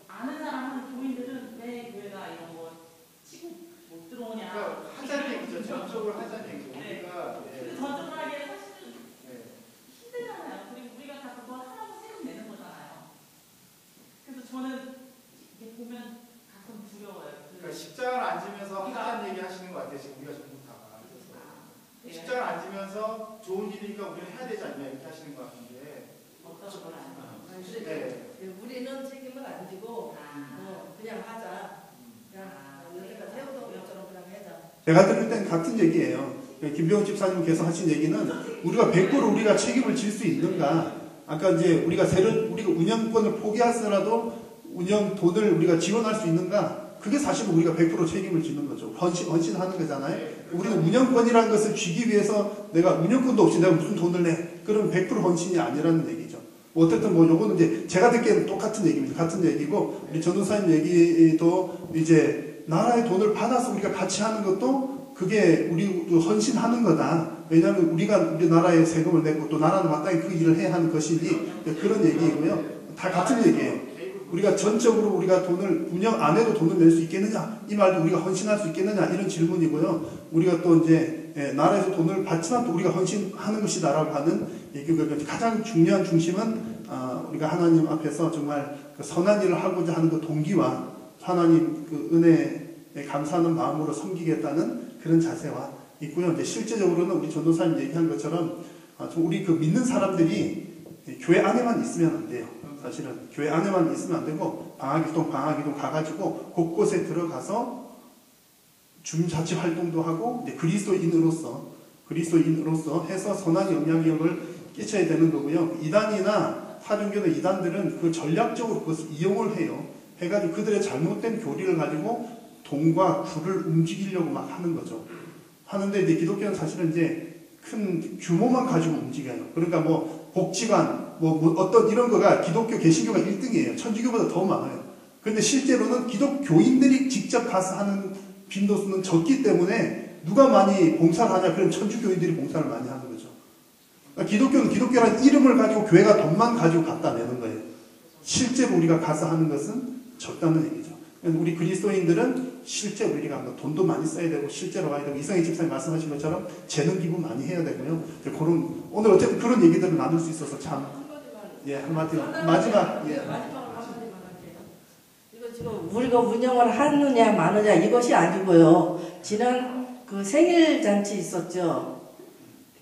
아는 사람은 교인들은 왜 교회가 이런 거 치고 못 들어오냐. 그러니까 하자는 얘기죠. 전적으로 하자는 얘기죠. 네. 우리가 근데 전적으로 하기에 사실은 힘들잖아요. 그리고 우리가 다 그거 하라고 세금 내는 거잖아요. 그래서 저는 이게 보면 가끔 두려워요. 그러니까 십자가를 앉으면서 하자는 얘기 하시는 것 같아요. 지금 우리가 전부 다. 그래서 십자가를 앉으면서 좋은 일이니까 우리는 해야 되지 않냐 이렇게 하시는 것 같은데. 어떤 걸 하는 네. 우리는 책임을 안 지고 그냥 하자. 그냥 여태까지 해오던 것처럼 그냥 하자. 제가 들을 땐 같은 얘기예요. 김병훈 집사님께서 하신 얘기는 우리가 100% 우리가 책임을 질 수 있는가. 아까 이제 우리가 운영권을 포기하더라도 운영 돈을 우리가 지원할 수 있는가. 그게 사실 우리가 100% 책임을 지는 거죠. 헌신하는 거잖아요. 우리는 운영권이라는 것을 쥐기 위해서 내가 운영권도 없이 내가 무슨 돈을 내. 그러면 100% 헌신이 아니라는 얘기죠. 어쨌든 뭐 요거는 이제 제가 듣기에는 똑같은 얘기입니다. 같은 얘기고 우리 전도사님 얘기도 이제 나라의 돈을 받아서 우리가 같이 하는 것도 그게 우리도 헌신하는 거다. 왜냐하면 우리가 우리나라에 세금을 내고 또 나라는 마땅히 그 일을 해야 하는 것이니 그런 얘기이고요. 다 같은 얘기예요. 우리가 전적으로 우리가 돈을 운영 안 해도 돈을 낼 수 있겠느냐? 이 말도 우리가 헌신할 수 있겠느냐? 이런 질문이고요. 우리가 또 이제 나라에서 돈을 받지만 또 우리가 헌신하는 것이다라고 하는 얘기가 가장 중요한 중심은 우리가 하나님 앞에서 정말 그 선한 일을 하고자 하는 그 동기와 하나님 그 은혜에 감사하는 마음으로 섬기겠다는 그런 자세와 있고요. 이제 실제적으로는 우리 전도사님 얘기한 것처럼 우리 그 믿는 사람들이 교회 안에만 있으면 안 돼요. 사실은 교회 안에만 있으면 안 되고 방학이동 가가지고 곳곳에 들어가서 주민자치 활동도 하고 이제 그리스도인으로서 해서 선한 영향력을 끼쳐야 되는 거고요. 이단이나 사종교의 이단들은 그 전략적으로 그것을 이용을 해요. 해가지고 그들의 잘못된 교리를 가지고 돈과 구를 움직이려고 막 하는 거죠. 하는데 이제 기독교는 사실은 이제 큰 규모만 가지고 움직여요. 그러니까 뭐 복지관, 뭐 어떤 이런 거가 기독교, 개신교가 1등이에요. 천주교보다 더 많아요. 그런데 실제로는 기독교인들이 직접 가서 하는 빈도수는 적기 때문에 누가 많이 봉사를 하냐? 그럼 천주교인들이 봉사를 많이 하는 거죠. 그러니까 기독교는 기독교라는 이름을 가지고 교회가 돈만 가지고 갖다 내는 거예요. 실제로 우리가 가서 하는 것은 적다는 얘기죠. 우리 그리스도인들은 실제 우리가 뭐 돈도 많이 써야 되고 실제로 와야 되고 이성희 집사님 말씀하신 것처럼 재능 기부 많이 해야 되고요. 그런 오늘 어쨌든 그런 얘기들을 나눌 수 있어서 참 한마디만 마지막 이거 지금 우리가 운영을 하느냐 마느냐 이것이 아니고요. 지난 그 생일 잔치 있었죠.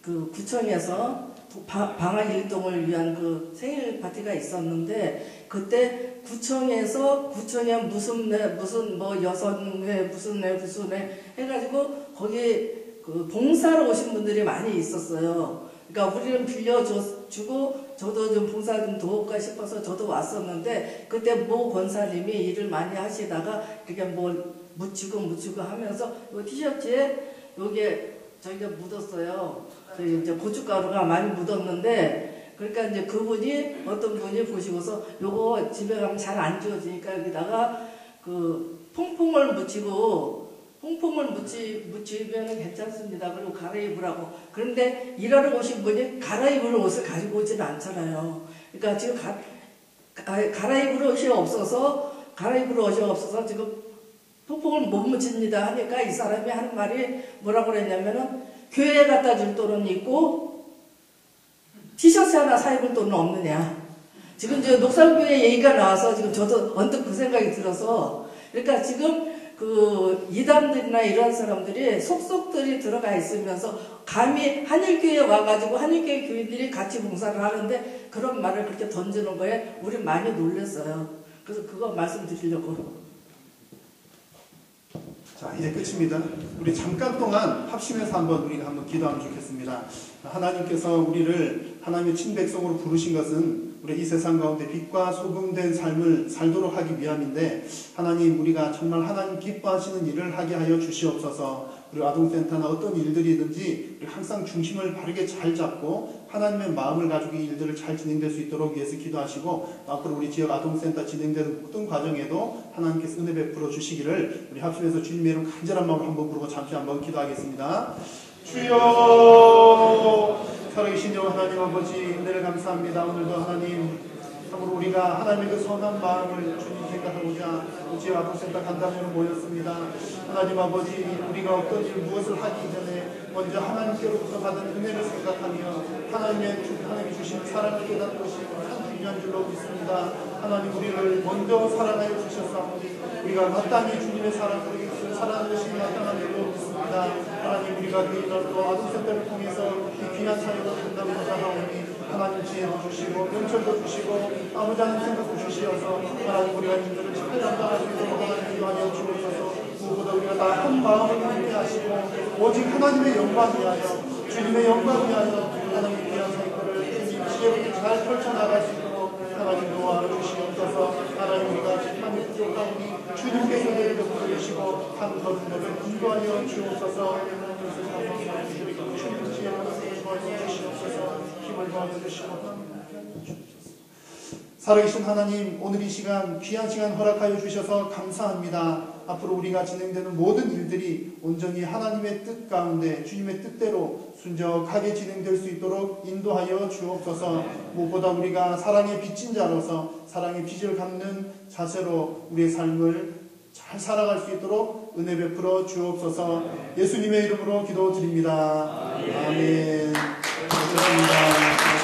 그 구청에서 방학 일동을 위한 그 생일 파티가 있었는데 그때 구청에서 구청에 무슨 뭐 여선회 무슨 회 해가지고 거기 그 봉사로 오신 분들이 많이 있었어요. 그러니까 우리는 빌려주고 저도 좀 봉사 좀 도울까 싶어서 저도 왔었는데 그때 모 권사님이 일을 많이 하시다가 그게 뭐 묻히고 하면서 이 티셔츠에 요게 저희가 묻었어요. 이제 고춧가루가 많이 묻었는데 그러니까 이제 그분이 어떤 분이 보시고서 요거 집에 가면 잘 안 지워지니까 여기다가 그 퐁퐁을 묻히면은 괜찮습니다. 그리고 갈아입으라고. 그런데 일하러 오신 분이 갈아입을 옷을 가지고 오지는 않잖아요. 그러니까 지금 갈아입을 옷이 없어서 지금 퐁퐁을 못 묻힙니다 하니까 이 사람이 하는 말이 뭐라고 그랬냐면은 교회에 갖다 줄 돈은 있고 티셔츠 하나 사입을 돈은 없느냐. 지금 저 녹살교회 얘기가 나와서 지금 저도 언뜻 그 생각이 들어서 그러니까 지금 그 이단들이나 이런 사람들이 속속들이 들어가 있으면서 감히 한일교회에 와가지고 한일교회 교인들이 같이 봉사를 하는데 그런 말을 그렇게 던지는 거에 우리 많이 놀랐어요. 그래서 그거 말씀드리려고. 자, 이제 끝입니다. 우리 잠깐 동안 합심해서 우리가 한번 기도하면 좋겠습니다. 하나님께서 우리를 하나님의 친백성으로 부르신 것은 우리 이 세상 가운데 빛과 소금된 삶을 살도록 하기 위함인데 하나님 우리가 정말 하나님 기뻐하시는 일을 하게 하여 주시옵소서. 그리고 아동센터나 어떤 일들이든지 우리 항상 중심을 바르게 잘 잡고 하나님의 마음을 가지고 이 일들을 잘 진행될 수 있도록 위해서 기도하시고 앞으로 우리 지역 아동센터 진행되는 모든 과정에도 하나님께서 은혜 베풀어 주시기를 우리 합심해서 주님의 이름 간절한 마음을 한번 부르고 잠시 한번 기도하겠습니다. 주여 살아계신 여호와 하나님 아버지 은혜를 감사합니다. 오늘도 하나님 참으로 우리가 하나님의 그 선한 마음을 주님 생각하고자 지역 아동센터 간담회로 모였습니다. 하나님 아버지 우리가 어떤 일 무엇을 하기 전에 먼저 하나님께로부터 받은 은혜를 생각하며 하나님이 주신 사랑을 깨닫는 것이 참 중요한 줄로 믿습니다. 하나님 우리를 먼저 사랑하여 주셨사오니 우리가 마땅히 주님의 사랑을 사랑하는 것이 마땅한 줄로 믿습니다. 하나님 우리가 그 일로 아동센터를 통해서 이 귀한 사역을 한다고자 하오니 하나님 지혜도 주시고 명철도 주시고 아버지 하나님 생각도 주시어서 하나님 우리가 이들을 잘 감당할 수 있도록 하나님 기도하여 주옵소서. 무엇보다 우리가 다 한 마음을 함께 하시고 오직 하나님의 영광 위하여 주님의 영광 위하여 하나님의 귀한 사역들을 주님 지혜롭게 잘 펼쳐나갈 수 있도록 하나님 도와 주시옵소서. 하나님 우리가 하나님 부족하오니 주님께서 우리를 부르시고 한 거듭 것을 인도하여 주옵소서. 주님 지혜로 도와주시옵소서. 힘을 도와주시고 살아계신 하나님 오늘 이 시간 귀한 시간 허락하여 주셔서 감사합니다. 앞으로 우리가 진행되는 모든 일들이 온전히 하나님의 뜻 가운데 주님의 뜻대로 순적하게 진행될 수 있도록 인도하여 주옵소서. 무엇보다 우리가 사랑의 빚진 자로서 사랑의 빚을 갚는 자세로 우리의 삶을 잘 살아갈 수 있도록 은혜 베풀어 주옵소서. 예수님의 이름으로 기도드립니다. 아멘. 감사합니다.